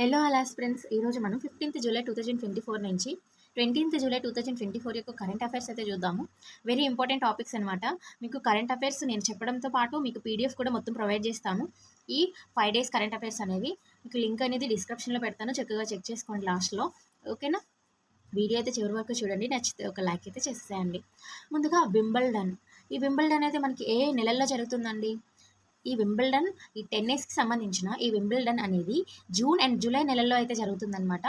Hello అలాస్ friends, ఈరోజు మనం 15th July 2024 నుంచి 20th జూలై 2024 యొక్క కరెంట్ అఫైర్స్ అయితే చూద్దాము. వెరీ ఇంపార్టెంట్ టాపిక్స్ అనమాట. మీకు కరెంట్ అఫైర్స్ నేను చెప్పడంతో పాటు మీకు పీడిఎఫ్ కూడా మొత్తం ప్రొవైడ్ చేస్తాను. ఈ 5 డేస్ కరెంట్ అఫైర్స్ అనేవి మీకు లింక్ అనేది డిస్క్రిప్షన్లో పెడతాను, చక్కగా చెక్ చేసుకోండి లాస్ట్లో. ఓకేనా? వీడియో అయితే చివరి వరకు చూడండి, నచ్చితే ఒక లైక్ అయితే చేసేయండి. ముందుగా వింబల్డన్. ఈ వింబల్డన్ అయితే మనకి ఏ నెలల్లో జరుగుతుందండి? ఈ వింబుల్డన్, ఈ టెన్నిస్కి సంబంధించిన ఈ వింబుల్డన్ అనేది జూన్ అండ్ జూలై నెలల్లో అయితే జరుగుతుందనమాట.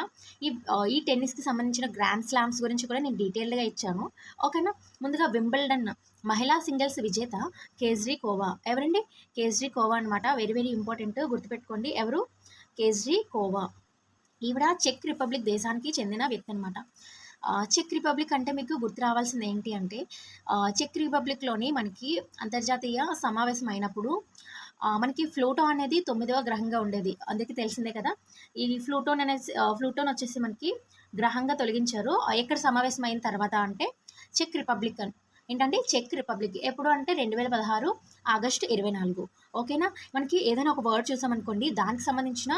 ఈ టెన్నిస్కి సంబంధించిన గ్రాండ్ స్లామ్స్ గురించి కూడా నేను డీటెయిల్డ్గా ఇచ్చాను. ఓకేనా? ముందుగా వింబుల్డన్ మహిళా సింగిల్స్ విజేత కేజ్రీకోవా. ఎవరండి? కేజ్రీకోవా అనమాట. వెరీ వెరీ ఇంపార్టెంట్, గుర్తుపెట్టుకోండి. ఎవరు? కేజ్రీకోవా. ఈవిడ చెక్ రిపబ్లిక్ దేశానికి చెందిన వ్యక్తి అనమాట. చెక్ రిపబ్లిక్ అంటే మీకు గుర్తు రావాల్సింది ఏంటి అంటే, చెక్ రిపబ్లిక్లోని మనకి అంతర్జాతీయ సమావేశం అయినప్పుడు మనకి ఫ్లూటో అనేది 9వ గ్రహంగా ఉండేది. అందరికీ తెలిసిందే కదా. ఈ ఫ్లూటోన్ వచ్చేసి మనకి గ్రహంగా తొలగించారు. ఎక్కడ సమావేశం అయిన తర్వాత అంటే చెక్ రిపబ్లిక్ ఏంటంటే చెక్ రిపబ్లిక్ ఎప్పుడు అంటే 2016 ఆగస్టు 24. ఓకేనా? మనకి ఏదైనా ఒక వర్డ్ చూసామనుకోండి, దానికి సంబంధించిన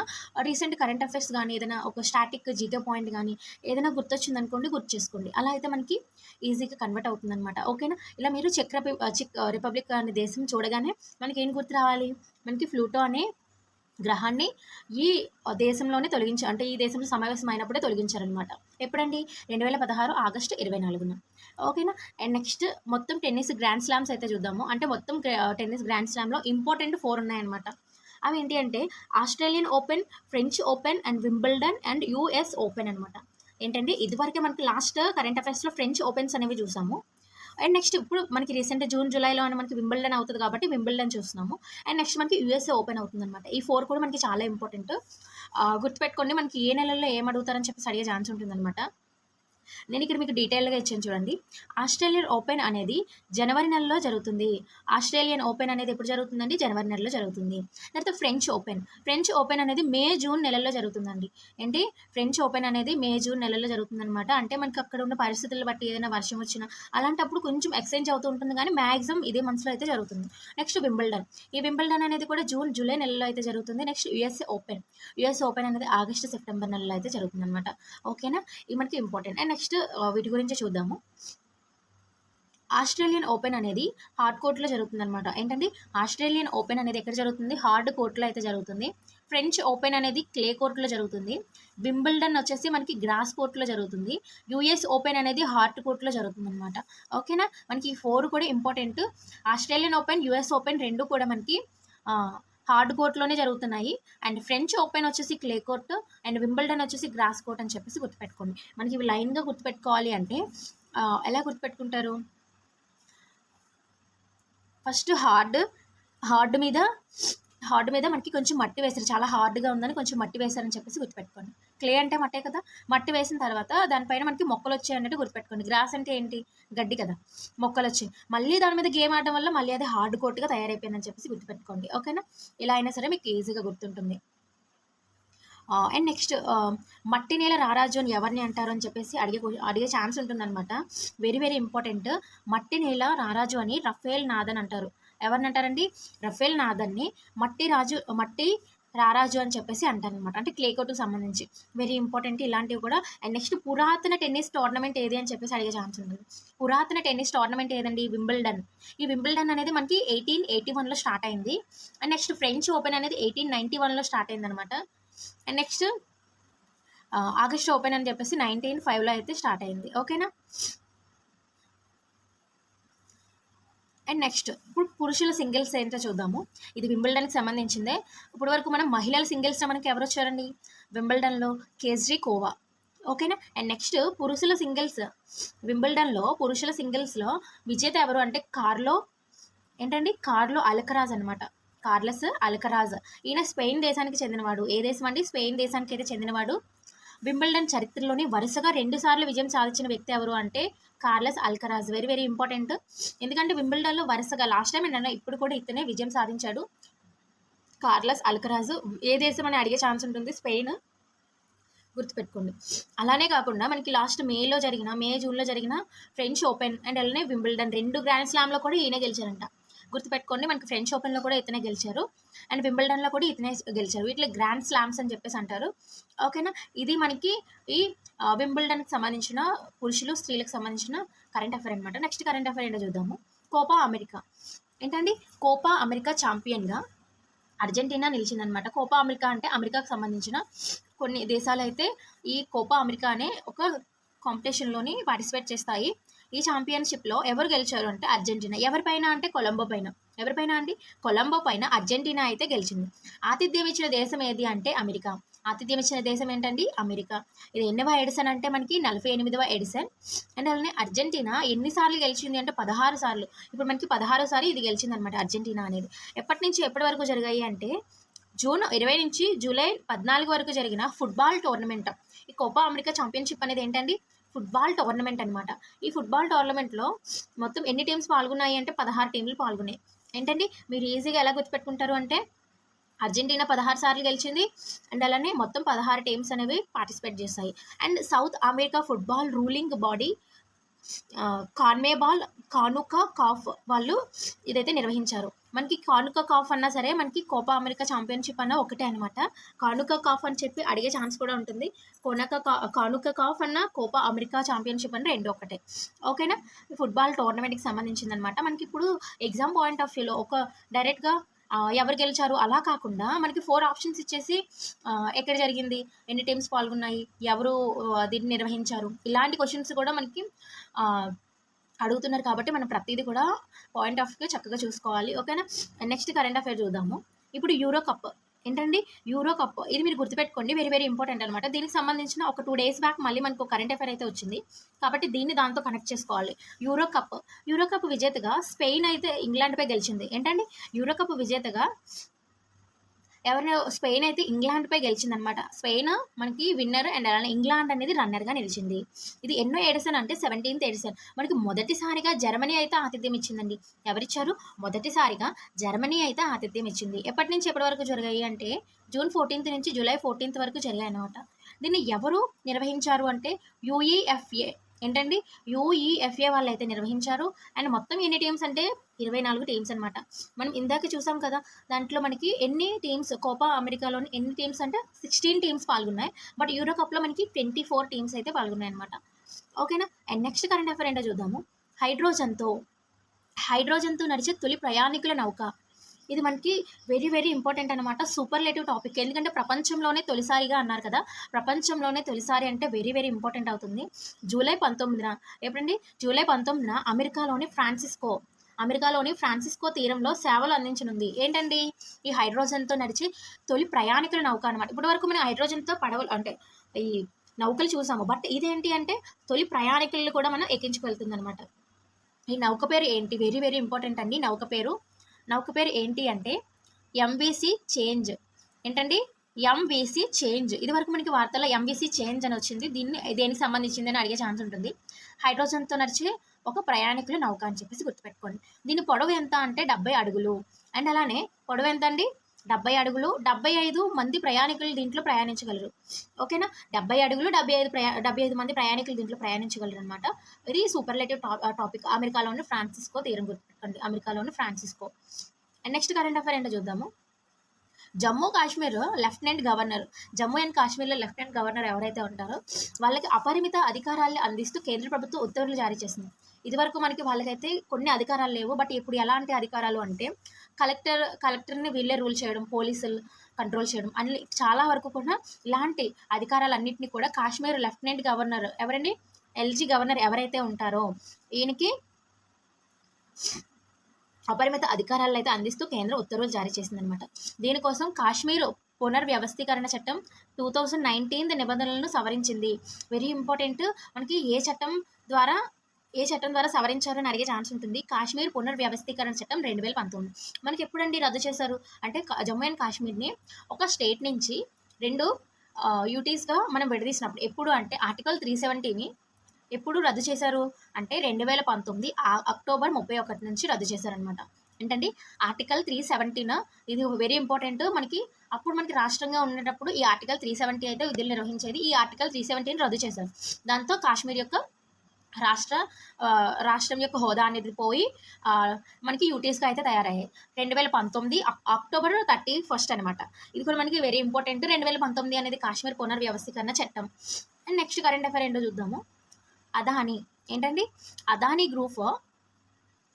రీసెంట్ కరెంట్ అఫైర్స్ కానీ, ఏదైనా ఒక స్టాటిక్ జీకే పాయింట్ కానీ ఏదైనా గుర్తొచ్చిందనుకోండి, గుర్తు చేసుకోండి. అలా అయితే మనకి ఈజీగా కన్వర్ట్ అవుతుందన్నమాట. ఓకేనా? ఇలా మీరు చెక్ రిపబ్లిక్ అనే దేశం చూడగానే మనకి ఏం గుర్తు రావాలి? మనకి ఫ్లూటో అనే గ్రహాన్ని ఈ దేశంలోనే అంటే ఈ దేశంలో సమావేశం అయినప్పుడే తొలగించారనమాట. ఎప్పుడండి? 2016 ఆగస్టు 24. ఓకేనా? అండ్ నెక్స్ట్ మొత్తం టెన్నిస్ గ్రాండ్ స్లామ్స్ అయితే చూద్దాము. అంటే మొత్తం టెన్నిస్ గ్రాండ్ స్లామ్లో ఇంపార్టెంట్ 4 ఉన్నాయన్నమాట. అవి ఏంటి అంటే Australian open, French open and Wimbledon and US open అనమాట. ఏంటంటే ఇదివరకే మనకి లాస్ట్ కరెంట్ అఫైర్స్లో ఫ్రెంచ్ ఓపెన్స్ అనేవి చూసాము. అండ్ నెక్స్ట్ ఇప్పుడు మనకి రీసెంట్ జూన్ జూలైలో అని మనకి వింబుల్డన్ అవుతుంది కాబట్టి వింబుల్డన్ చూస్తున్నాము. అండ్ నెక్స్ట్ మనకి యూఎస్ఏ ఓపెన్ అవుతుంది అనమాట. ఈ 4 కూడా మనకి చాలా ఇంపార్టెంట్. గుర్తుపెట్టుకోండి, మనకి ఏ నెలల్లో ఏం అడుగుతారని చెప్పేసి అడిగే ఛాన్స్ ఉంటుందన్నమాట. నేను ఇక్కడ మీకు డీటెయిల్గా ఇచ్చాను చూడండి. ఆస్ట్రేలియన్ ఓపెన్ అనేది జనవరి నెలలో జరుగుతుంది. ఆస్ట్రేలియన్ ఓపెన్ అనేది ఎప్పుడు జరుగుతుందండి? జనవరి నెలలో జరుగుతుంది. తర్వాత ఫ్రెంచ్ ఓపెన్ అనేది మే జూన్ నెలల్లో జరుగుతుందండి. ఏంటి? ఫ్రెంచ్ ఓపెన్ అనేది మే జూన్ నెలలో జరుగుతుందన్నమాట. అంటే మనకి అక్కడ ఉన్న పరిస్థితులను బట్టి ఏదైనా వర్షం వచ్చినా అలాంటప్పుడు కొంచెం ఎక్స్చేంజ్ అవుతూ ఉంటుంది, కానీ మ్యాక్సిమం ఇదే మంత్స్లో అయితే జరుగుతుంది. Next Wimbledon. ఈ వింబుల్డన్ అనేది కూడా జూన్ జూలై నెలలో అయితే జరుగుతుంది. నెక్స్ట్ యుఎస్ ఓపెన్ అనేది ఆగస్టు సెప్టెంబర్ నెలలో అయితే జరుగుతుంది అనమాట. ఓకేనా? ఇది మనకి ఇంపార్టెంట్. అండ్ నెక్స్ట్ వీటి గురించి చూద్దాము. ఆస్ట్రేలియన్ ఓపెన్ అనేది హార్డ్ కోర్ట్లో జరుగుతుంది అనమాట. ఏంటండి? ఆస్ట్రేలియన్ ఓపెన్ అనేది ఎక్కడ జరుగుతుంది? హార్డ్ కోర్ట్లో అయితే జరుగుతుంది. ఫ్రెంచ్ ఓపెన్ అనేది క్లే కోర్ట్లో జరుగుతుంది. వింబుల్డన్ వచ్చేసి మనకి గ్రాస్ కోర్ట్లో జరుగుతుంది. యుఎస్ ఓపెన్ అనేది హార్డ్ కోర్ట్లో జరుగుతుంది అనమాట. ఓకేనా? మనకి ఈ 4 కూడా important. Australian open, US open రెండు కూడా మనకి హార్డ్ కోర్ట్లోనే జరుగుతున్నాయి. అండ్ ఫ్రెంచ్ ఓపెన్ వచ్చేసి క్లే కోర్ట్ అండ్ వింబుల్డన్ వచ్చేసి గ్రాస్ కోర్ట్ అని చెప్పేసి గుర్తుపెట్టుకోండి. మనకి ఇవి లైన్గా గుర్తుపెట్టుకోవాలి అంటే ఎలా గుర్తుపెట్టుకుంటారు? ఫస్ట్ హార్డ్ మీద మనకి కొంచెం మట్టి వేశారు, చాలా హార్డ్గా ఉందని కొంచెం మట్టి వేశారని చెప్పేసి గుర్తుపెట్టుకోండి. క్లే అంటే మట్టే కదా. మట్టి వేసిన తర్వాత దానిపైన మనకి మొక్కలు వచ్చాయి అన్నట్టు గుర్తుపెట్టుకోండి. గ్రాస్ అంటే ఏంటి? గడ్డి కదా, మొక్కలు వచ్చాయి. మళ్ళీ దాని మీద గేమ్ ఆడడం వల్ల మళ్ళీ అది హార్డ్ కోర్ట్గా తయారైపోయిందని చెప్పేసి గుర్తుపెట్టుకోండి. ఓకేనా? ఇలా అయినా సరే మీకు ఈజీగా గుర్తుంటుంది. అండ్ నెక్స్ట్ మట్టి నేల రారాజు అని ఎవరిని అంటారు అని చెప్పేసి అడిగే ఛాన్స్ ఉంటుందన్నమాట. Very very important. మట్టి నేల రారాజు అని రఫేల్ నాదన్ అంటారు. ఎవరిని అంటారండి? రఫేల్ నాదన్ని మట్టి రారాజు అని చెప్పేసి అంటారనమాట. అంటే క్లే కోర్టుకు సంబంధించి వెరీ ఇంపార్టెంట్ ఇలాంటివి కూడా. అండ్ నెక్స్ట్ పురాతన టెన్నిస్ టోర్నమెంట్ ఏది అని చెప్పేసి అడిగే ఛాన్స్ ఉంటుంది. పురాతన టెన్నిస్ టోర్నమెంట్ ఏదండి? వింబుల్డన్. ఈ వింబుల్డన్ అనేది మనకి 1881లో స్టార్ట్ అయింది. అండ్ నెక్స్ట్ ఫ్రెంచ్ ఓపెన్ అనేది 1891లో స్టార్ట్ అయింది అనమాట. అండ్ నెక్స్ట్ ఆగస్ట్ ఓపెన్ అని చెప్పేసి 1905లో అయితే స్టార్ట్ అయింది. ఓకేనా? అండ్ నెక్స్ట్ ఇప్పుడు పురుషుల సింగిల్స్ ఏంటో చూద్దాము. ఇది వింబుల్డన్కి సంబంధించిందే. ఇప్పుడు వరకు మనం మహిళల సింగిల్స్లో మనకి ఎవరు వచ్చారండి? వింబుల్డన్లో కేజ్రీకోవా. ఓకేనా? అండ్ నెక్స్ట్ వింబుల్డన్లో పురుషుల సింగిల్స్లో విజేత ఎవరు అంటే కార్లో అల్కరాజ్ అనమాట. Carlos Alcaraz. ఈయన స్పెయిన్ దేశానికి చెందినవాడు. ఏ దేశం అండి? స్పెయిన్ దేశానికి అయితే చెందినవాడు. వింబుల్డన్ చరిత్రలోని వరుసగా 2 సార్లు విజయం సాధించిన వ్యక్తి ఎవరు అంటే Carlos Alcaraz. Very very important. ఎందుకంటే వింబుల్డన్లో వరుసగా లాస్ట్ టైం ఏంటన్నా ఇప్పుడు కూడా ఇతనే విజయం సాధించాడు, కార్లస్ అల్కరాజ్. ఏ దేశం అని అడిగే ఛాన్స్ ఉంటుంది? స్పెయిన్. గుర్తుపెట్టుకోండి. అలానే కాకుండా మనకి లాస్ట్ మే జూన్లో జరిగిన ఫ్రెంచ్ ఓపెన్ అండ్ అలానే వింబుల్డన్ 2 గ్రాండ్ స్లామ్లో కూడా ఈయన గెలిచారంట. గుర్తుపెట్టుకోండి. మనకి ఫ్రెంచ్ ఓపెన్లో కూడా ఇతనే గెలిచారు అండ్ వింబుల్డన్లో కూడా ఇతనే గెలిచారు. వీటిని గ్రాండ్ స్లామ్స్ అని చెప్పేసి అంటారు. ఓకేనా, ఇది మనకి ఈ వింబుల్డన్కి సంబంధించిన పురుషులు స్త్రీలకు సంబంధించిన కరెంట్ అఫైర్ అనమాట. నెక్స్ట్ కరెంట్ అఫైర్ ఏంటో చూద్దాము. కోపా అమెరికా ఏంటండి, కోపా అమెరికా ఛాంపియన్గా అర్జెంటీనా నిలిచిందనమాట. కోపా అమెరికా అంటే అమెరికాకు సంబంధించిన కొన్ని దేశాలు అయితే ఈ కోపా అమెరికా అనే ఒక కాంపిటీషన్లోని పార్టిసిపేట్ చేస్తాయి. ఈ ఛాంపియన్షిప్లో ఎవరు గెలిచారు అంటే అర్జెంటీనా. ఎవరిపైన అంటే కొలంబో పైన. ఎవరిపైన అండి, కొలంబో పైన అర్జెంటీనా అయితే గెలిచింది. ఆతిథ్యం ఇచ్చిన దేశం ఏది అంటే అమెరికా. ఆతిథ్యం ఇచ్చిన దేశం ఏంటండి, అమెరికా. ఇది ఎన్నవ ఎడిసన్ అంటే మనకి 48వ ఎడిసన్. అండ్ అలానే అర్జెంటీనా ఎన్నిసార్లు గెలిచింది అంటే 16 సార్లు. ఇప్పుడు మనకి 16సారి ఇది గెలిచింది అనమాట అర్జెంటీనా అనేది. ఎప్పటి నుంచి ఎప్పటి వరకు జరిగాయి అంటే జూన్ 20 నుంచి జూలై 14 వరకు జరిగిన ఫుట్బాల్ టోర్నమెంట్. ఈ కోపా అమెరికా ఛాంపియన్షిప్ అనేది ఏంటండి, ఫుట్బాల్ టోర్నమెంట్ అనమాట. ఈ ఫుట్బాల్ టోర్నమెంట్లో మొత్తం ఎన్ని టీమ్స్ పాల్గొన్నాయి అంటే 16 టీంలు పాల్గొన్నాయి. ఏంటండి, మీరు ఈజీగా ఎలా గుర్తుపెట్టుకుంటారు అంటే అర్జెంటీనా 16 సార్లు గెలిచింది అండ్ అలానే మొత్తం 16 టీమ్స్ అనేవి పార్టిసిపేట్ చేస్తాయి. And South America football ruling body CONMEBOL కానుకా కాఫ్ వాళ్ళు ఇదైతే నిర్వహించారు. మనకి కానుకా కాఫ్ అన్నా సరే మనకి కోపా అమెరికా ఛాంపియన్షిప్ అన్న ఒకటే అనమాట. కానుకా కాఫ్ అని చెప్పి అడిగే ఛాన్స్ కూడా ఉంటుంది. కానుకా కాఫ్ అన్న కోపా అమెరికా ఛాంపియన్షిప్ అన్న రెండు ఒకటే. ఓకేనా, ఫుట్బాల్ టోర్నమెంట్కి సంబంధించింది అనమాట. మనకి ఇప్పుడు ఎగ్జామ్ పాయింట్ ఆఫ్ వ్యూలో ఒక డైరెక్ట్గా ఎవరు గెలిచారు అలా కాకుండా మనకి 4 ఆప్షన్స్ ఇచ్చేసి ఎక్కడ జరిగింది, ఎన్ని టీమ్స్ పాల్గొన్నాయి, ఎవరు దీన్ని నిర్వహించారు, ఇలాంటి క్వశ్చన్స్ కూడా మనకి అడుగుతున్నారు. కాబట్టి మనం ప్రతిదీ కూడా పాయింట్ ఆఫ్ వ్యూ చక్కగా చూసుకోవాలి. ఓకేనా, నెక్స్ట్ కరెంట్ అఫైర్ చూద్దాము. ఇప్పుడు యూరో కప్ ఏంటండి, యూరో కప్ ఇది మీరు గుర్తుపెట్టుకోండి, వెరీ వెరీ ఇంపార్టెంట్ అనమాట. దీనికి సంబంధించిన ఒక 2 డేస్ బ్యాక్ మళ్ళీ మనకు కరెంట్ అఫైర్ అయితే వచ్చింది కాబట్టి దీన్ని దాంతో కనెక్ట్ చేసుకోవాలి. యూరో కప్ విజేతగా స్పెయిన్ అయితే ఇంగ్లాండ్పై గెలిచింది. ఏంటండి, యూరో కప్ విజేతగా స్పెయిన్ అయితే ఇంగ్లాండ్పై గెలిచిందనమాట. స్పెయిన్ మనకి విన్నర్ అండ్ అలానే ఇంగ్లాండ్ అనేది రన్నర్గా నిలిచింది. ఇది ఎన్నో ఎడిసన్ అంటే 17th ఎడిసన్. మనకి మొదటిసారిగా జర్మనీ అయితే ఆతిథ్యం ఇచ్చిందండి. ఎవరిచ్చారు, మొదటిసారిగా జర్మనీ అయితే ఆతిథ్యం ఇచ్చింది. ఎప్పటి నుంచి ఎప్పటి వరకు జరిగాయి అంటే జూన్ 14 నుంచి జూలై 14 వరకు జరిగాయి అనమాట. దీన్ని ఎవరు నిర్వహించారు అంటే యూఈఎఫ్ఏ. ఏంటండి, యూఈఎఫ్ఏ వాళ్ళు అయితే నిర్వహించారు. అండ్ మొత్తం ఎన్ని టీమ్స్ అంటే 24 టీమ్స్ అనమాట. మనం ఇందాక చూసాం కదా, దాంట్లో మనకి ఎన్ని టీమ్స్ కోపా అమెరికాలోని ఎన్ని టీమ్స్ అంటే 16 టీమ్స్ పాల్గొన్నాయి. బట్ యూరో కప్లో మనకి 24 టీమ్స్ అయితే పాల్గొన్నాయి అనమాట. ఓకేనా, అండ్ నెక్స్ట్ కరెంట్ అఫైర్ ఏంటో చూద్దాము. హైడ్రోజన్తో నడిచే తొలి ప్రయాణికుల నౌక. ఇది మనకి వెరీ వెరీ ఇంపార్టెంట్ అనమాట. Superlative topic. ఎందుకంటే ప్రపంచంలోనే తొలిసారిగా అన్నారు కదా, ప్రపంచంలోనే తొలిసారి అంటే వెరీ వెరీ ఇంపార్టెంట్ అవుతుంది. జూలై 19న ఎప్పుడండి, జూలై 19న అమెరికాలోని ఫ్రాన్సిస్కో తీరంలో సేవలు అందించనుంది. ఏంటండి, ఈ హైడ్రోజన్తో నడిచి తొలి ప్రయాణికుల నౌక అనమాట. ఇప్పటి వరకు మనం హైడ్రోజన్తో పడవలు అంటే ఈ నౌకలు చూసాము. బట్ ఇదేంటి అంటే తొలి ప్రయాణికులను కూడా మనం ఎక్కించుకెళ్తుంది అనమాట. ఈ నౌక పేరు ఏంటి, వెరీ వెరీ ఇంపార్టెంట్ అండి. నౌక పేరు ఏంటి అంటే ఎంవిసి చేంజ్. ఏంటండి, ఎంవిసి చేంజ్. ఇది వరకు మనకి వార్తల్లో ఎంవిసి చేంజ్ అని వచ్చింది. దేనికి సంబంధించింది అని అడిగే ఛాన్స్ ఉంటుంది. హైడ్రోజన్తో నడిచే ఒక ప్రయాణికుల నౌక అని చెప్పేసి గుర్తుపెట్టుకోండి. దీని పొడవు ఎంత అంటే 70 అడుగులు. అండ్ అలానే పొడవు ఎంత అండి, 70 అడుగులు. 75 మంది ప్రయాణికులు దీంట్లో ప్రయాణించగలరు. ఓకేనా, 70 అడుగులు 75 మంది ప్రయాణికులు దీంట్లో ప్రయాణించగలరు అనమాట. ఇది సూపర్లేటివ్ టాపిక్. అమెరికాలోని ఫ్రాన్సిస్కో తీరం గుర్తుపెట్టుకోండి, అమెరికాలోని Francisco. And next current affair ఏంటో చూద్దాము. జమ్మూ అండ్ కాశ్మీర్లో లెఫ్టినెంట్ గవర్నర్ ఎవరైతే ఉంటారో వాళ్ళకి అపరిమిత అధికారాలు అందిస్తూ కేంద్ర ప్రభుత్వం ఉత్తర్వులు జారీ చేసింది. ఇదివరకు మనకి వాళ్ళకైతే కొన్ని అధికారాలు లేవు. బట్ ఇప్పుడు ఎలాంటి అధికారాలు అంటే కలెక్టర్ని వీళ్ళే రూల్ చేయడం, పోలీసులు కంట్రోల్ చేయడం అన్ని చాలా వరకు కూడా ఇలాంటి అధికారాలన్నింటినీ కూడా కాశ్మీర్ లెఫ్టినెంట్ గవర్నర్ ఎవరండి, ఎల్జీ గవర్నర్ ఎవరైతే ఉంటారో ఈయనకి అపరిమిత అధికారాలు అయితే అందిస్తూ కేంద్రం ఉత్తర్వులు జారీ చేసిందనమాట. దీనికోసం కాశ్మీర్ పునర్వ్యవస్థీకరణ చట్టం 2019 నిబంధనలను సవరించింది. Very important. మనకి ఏ చట్టం ద్వారా సవరించారని అడిగే ఛాన్స్ ఉంటుంది. కాశ్మీర్ పునర్వ్యవస్థీకరణ చట్టం 2019. మనకి ఎప్పుడండి రద్దు చేశారు అంటే జమ్మూ అండ్ కాశ్మీర్ని ఒక స్టేట్ నుంచి 2 యూటీస్గా మనం విడదీసినప్పుడు. ఎప్పుడు అంటే ఆర్టికల్ 370ని ఎప్పుడు రద్దు చేశారు అంటే 2019 అక్టోబర్ 31 నుంచి రద్దు చేశారనమాట. ఏంటండి, ఆర్టికల్ 370. ఇది వెరీ ఇంపార్టెంట్. అప్పుడు మనకి రాష్ట్రంగా ఉండేటప్పుడు ఈ ఆర్టికల్ 370 అయితే విధులు నిర్వహించేది. ఈ ఆర్టికల్ 370ని రద్దు చేశారు. దాంతో కాశ్మీర్ యొక్క రాష్ట్రం యొక్క హోదా అనేది పోయి మనకి యూటీఎస్గా అయితే తయారయ్యాయి 2019 అక్టోబర్ 31 అనమాట. ఇది కూడా మనకి వెరీ ఇంపార్టెంట్. 2019 అనేది కాశ్మీర్ పునర్వ్యవస్థీకరణ చట్టం. అండ్ నెక్స్ట్ కరెంట్ అఫైర్ ఏంటో చూద్దాము. అదానీ ఏంటండి, అదానీ గ్రూప్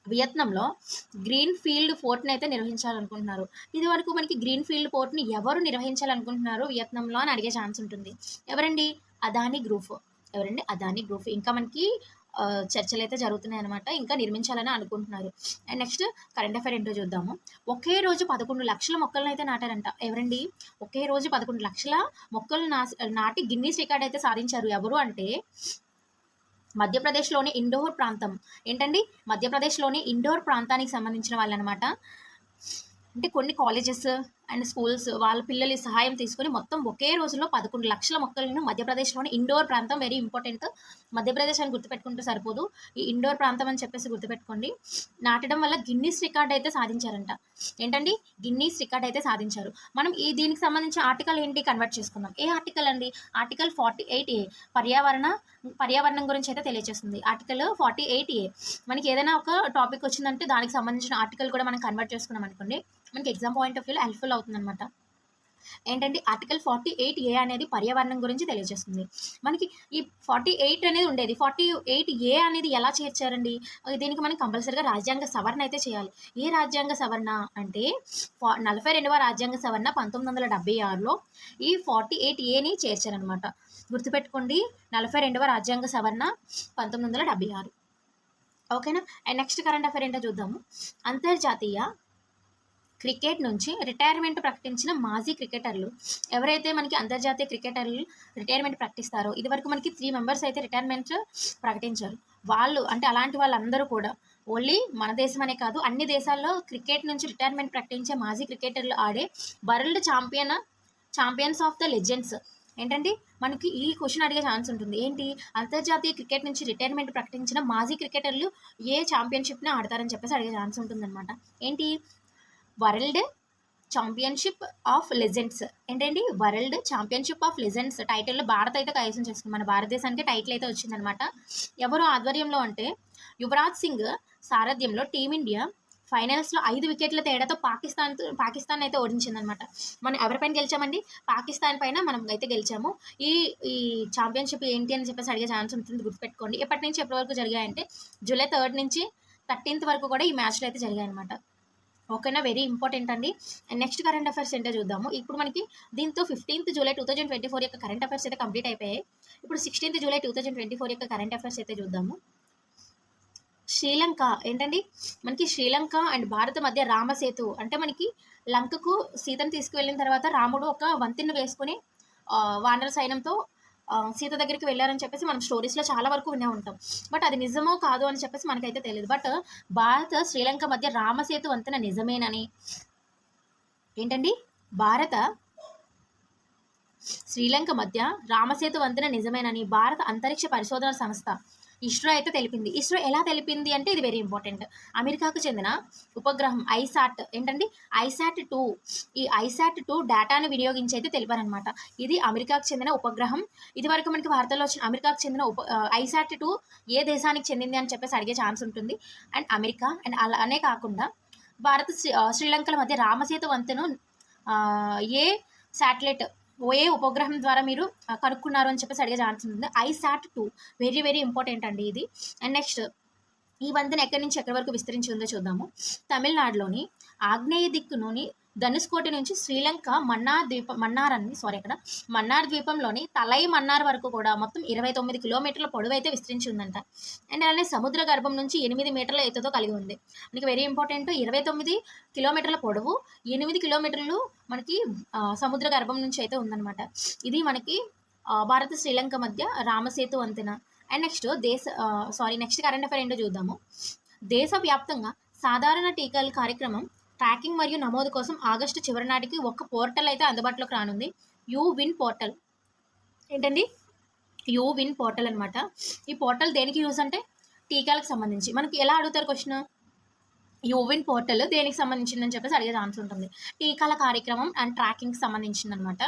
వియత్నంలో గ్రీన్ ఫీల్డ్ పోర్ట్ని అయితే నిర్వహించాలనుకుంటున్నారు. ఇది వరకు మనకి గ్రీన్ ఫీల్డ్ పోర్ట్ని ఎవరు నిర్వహించాలనుకుంటున్నారు వియత్నంలో అని అడిగే ఛాన్స్ ఉంటుంది. ఎవరండి? అదానీ గ్రూప్. ఎవరండి? అదానీ గ్రూప్. ఇంకా మనకి చర్చలు అయితే జరుగుతున్నాయి అనమాట. ఇంకా నిర్మించాలని అనుకుంటున్నారు. అండ్ నెక్స్ట్ కరెంట్ అఫైర్ ఏంటో చూద్దాము. ఒకే రోజు 11 లక్షల మొక్కలను అయితే నాటారంట. ఎవరండి? ఒకే రోజు 11 లక్షల మొక్కలు నాటి గిన్నీస్ రికార్డ్ అయితే సాధించారు. ఎవరు అంటే మధ్యప్రదేశ్లోని ఇండోర్ ప్రాంతం. ఏంటండి? మధ్యప్రదేశ్లోని ఇండోర్ ప్రాంతానికి సంబంధించిన వాళ్ళు అనమాట. అంటే కొన్ని కాలేజెస్ అండ్ స్కూల్స్ వాళ్ళ పిల్లల సహాయం తీసుకొని మొత్తం ఒకే రోజులో 11 లక్షల మొక్కలను మధ్యప్రదేశ్లోని ఇండోర్ ప్రాంతం, వెరీ ఇంపార్టెంట్. మధ్యప్రదేశ్ అని గుర్తుపెట్టుకుంటే సరిపోదు, ఈ ఇండోర్ ప్రాంతం అని చెప్పేసి గుర్తుపెట్టుకోండి. నాటడం వల్ల గిన్నీస్ రికార్డ్ అయితే సాధించారంట. ఏంటండి? గిన్నీస్ రికార్డ్ అయితే సాధించారు. మనం దీనికి సంబంధించిన ఆర్టికల్ ఏంటి కన్వర్ట్ చేసుకుందాం. ఏ ఆర్టికల్ అండి? ఆర్టికల్ 48A పర్యావరణం గురించి అయితే తెలియజేస్తుంది. ఆర్టికల్ 48A మనకి ఏదైనా ఒక టాపిక్ వచ్చిందంటే దానికి సంబంధించిన ఆర్టికల్ కూడా మనం కన్వర్ట్ చేసుకున్నాం అనుకోండి, మనకి ఎగ్జామ్ పాయింట్ ఆఫ్ వ్యూలో హెల్ప్ఫుల్ అవుతుంది అనమాట. ఏంటంటే ఆర్టికల్ 48A అనేది పర్యావరణం గురించి తెలియజేస్తుంది. మనకి ఈ 48 అనేది ఉండేది. 48A అనేది ఎలా చేర్చారండి? దీనికి మనం కంపల్సరీగా రాజ్యాంగ సవరణ అయితే చేయాలి. ఏ రాజ్యాంగ సవరణ అంటే 42వ రాజ్యాంగ సవరణ 1976లో ఈ 48Aని చేర్చారనమాట. గుర్తుపెట్టుకోండి, 42వ రాజ్యాంగ సవరణ 1976. ఓకేనా? అండ్ నెక్స్ట్ కరెంట్ అఫైర్ ఏంటో చూద్దాము. అంతర్జాతీయ క్రికెట్ నుంచి రిటైర్మెంట్ ప్రకటించిన మాజీ క్రికెటర్లు. ఎవరైతే మనకి అంతర్జాతీయ క్రికెటర్లు రిటైర్మెంట్ ప్రకటిస్తారో, ఇదివరకు మనకి 3 మెంబర్స్ అయితే రిటైర్మెంట్ ప్రకటించారు. వాళ్ళు అంటే అలాంటి వాళ్ళందరూ కూడా ఓన్లీ మన దేశం అనే కాదు, అన్ని దేశాల్లో క్రికెట్ నుంచి రిటైర్మెంట్ ప్రకటించే మాజీ క్రికెటర్లు ఆడే world champions of the legends. ఏంటండి? మనకి ఈ క్వశ్చన్ అడిగే ఛాన్స్ ఉంటుంది. ఏంటి? అంతర్జాతీయ క్రికెట్ నుంచి రిటైర్మెంట్ ప్రకటించిన మాజీ క్రికెటర్లు ఏ ఛాంపియన్షిప్ని ఆడతారని చెప్పేసి అడిగే ఛాన్స్ ఉంటుందన్నమాట. ఏంటి? World championship of legends. ఏంటండి? వరల్డ్ ఛాంపియన్షిప్ ఆఫ్ లెజెండ్స్ టైటిల్లో భారత్ అయితే కైవసం చేసుకుంది. మన భారతదేశానికి టైటిల్ అయితే వచ్చిందనమాట. ఎవరు ఆధ్వర్యంలో అంటే యువరాజ్ సింగ్ సారథ్యంలో టీమిండియా ఫైనల్స్లో 5 వికెట్ల తేడాతో పాకిస్తాన్ అయితే ఓడించిందనమాట. మనం ఎవరిపైన గెలిచామండి? పాకిస్తాన్ పైన మనం అయితే గెలిచాము. ఈ ఛాంపియన్షిప్ ఏంటి అని చెప్పేసి అడిగే ఛాన్స్ ఉంటుంది. గుర్తుపెట్టుకోండి. ఎప్పటి నుంచి ఎప్పటి వరకు జరిగాయంటే జూలై 3 నుంచి 13th వరకు కూడా ఈ మ్యాచ్లు అయితే జరిగాయి అనమాట. ఓకేనా? వెరీ ఇంపార్టెంట్ అండి. అండ్ నెక్స్ట్ కరెంట్ అఫైర్స్ ఏంటో చూద్దాము. ఇప్పుడు మనకి దీంతో 15th జూలై 2024 యొక్క కరెంట్ అఫైర్స్ అయితే కంప్లీట్ అయిపోయాయి. ఇప్పుడు 16th జూలై 2024 యొక్క కరెంట్ అఫైర్స్ అయితే చూద్దాము. శ్రీలంక. ఏంటండి? మనకి శ్రీలంక అండ్ భారత్ మధ్య రామసేతు, అంటే మనకి లంకకు సీతను తీసుకువెళ్ళిన తర్వాత రాముడు ఒక వంతెన వేసుకొని వానర సైన్యంతో సీత దగ్గరికి వెళ్ళారని చెప్పేసి మనం స్టోరీస్లో చాలా వరకు వినే ఉంటాం. బట్ అది నిజమో కాదు అని చెప్పేసి మనకైతే తెలియదు. బట్ భారత శ్రీలంక మధ్య రామసేతు వంతెన నిజమేనని, ఏంటండి? భారత శ్రీలంక మధ్య రామసేతు వంతెన నిజమేనని భారత అంతరిక్ష పరిశోధన సంస్థ ఇస్రో అయితే తెలిపింది. ఇస్రో ఎలా తెలిపింది అంటే ఇది వెరీ ఇంపార్టెంట్. అమెరికాకు చెందిన ఉపగ్రహం ఐసాట్, ఏంటండి? ఐసాట్-2. ఈ ఐసాట్-2 డేటాను వినియోగించి అయితే తెలిపారనమాట. ఇది అమెరికాకు చెందిన ఉపగ్రహం. ఇది వరకు మనకి వార్తల్లో వచ్చిన అమెరికాకు చెందిన ఐసాట్-2 ఏ దేశానికి చెందింది అని చెప్పేసి అడిగే ఛాన్స్ ఉంటుంది. అండ్ అమెరికా అండ్ అలానే కాకుండా భారత శ్రీలంకల మధ్య రామసేతు వంతెను ఏ శాటిలైట్ ఏ ఉపగ్రహం ద్వారా మీరు కనుక్కున్నారు అని చెప్పేసి అడిగే ఛాన్స్ ఉంటుంది. ఐసాట్-2 వెరీ వెరీ ఇంపార్టెంట్ అండి ఇది. అండ్ నెక్స్ట్ ఈ వంతెన ఎక్కడి నుంచి ఎక్కడి వరకు విస్తరించి ఉందో చూద్దాము. తమిళనాడులోని ఆగ్నేయ దిక్కులోని ధనుష్కోటి నుంచి శ్రీలంక మన్నార్ ద్వీపంలోని తలై మన్నార్ వరకు కూడా మొత్తం 29 కిలోమీటర్ల పొడవు అయితే విస్తరించి ఉందంట. అండ్ అలానే సముద్ర గర్భం నుంచి 8 మీటర్ల ఎత్తుతో కలిగి ఉంది. మనకి వెరీ ఇంపార్టెంట్. 29 కిలోమీటర్ల పొడవు, 8 కిలోమీటర్లు మనకి సముద్ర గర్భం నుంచి అయితే ఉందన్నమాట. ఇది మనకి భారత శ్రీలంక మధ్య రామసేతు వంతెన. అండ్ నెక్స్ట్ కరెంట్ అఫైర్ ఏంటో చూద్దాము. దేశవ్యాప్తంగా సాధారణ టీకాల కార్యక్రమం ట్రాకింగ్ మరియు నమోదు కోసం ఆగస్టు చివరి నాటికి ఒక పోర్టల్ అయితే అందుబాటులోకి రానుంది. యూవిన్ పోర్టల్. ఏంటండి? యూవిన్ పోర్టల్ అనమాట. ఈ పోర్టల్ దేనికి యూజ్ అంటే టీకాలకు సంబంధించి. మనకి ఎలా అడుగుతారు క్వశ్చన్? యూవిన్ పోర్టల్ దేనికి సంబంధించిందని చెప్పేసి అడిగే ఛాన్స్ ఉంటుంది. టీకాల కార్యక్రమం అండ్ ట్రాకింగ్కి సంబంధించిందనమాట.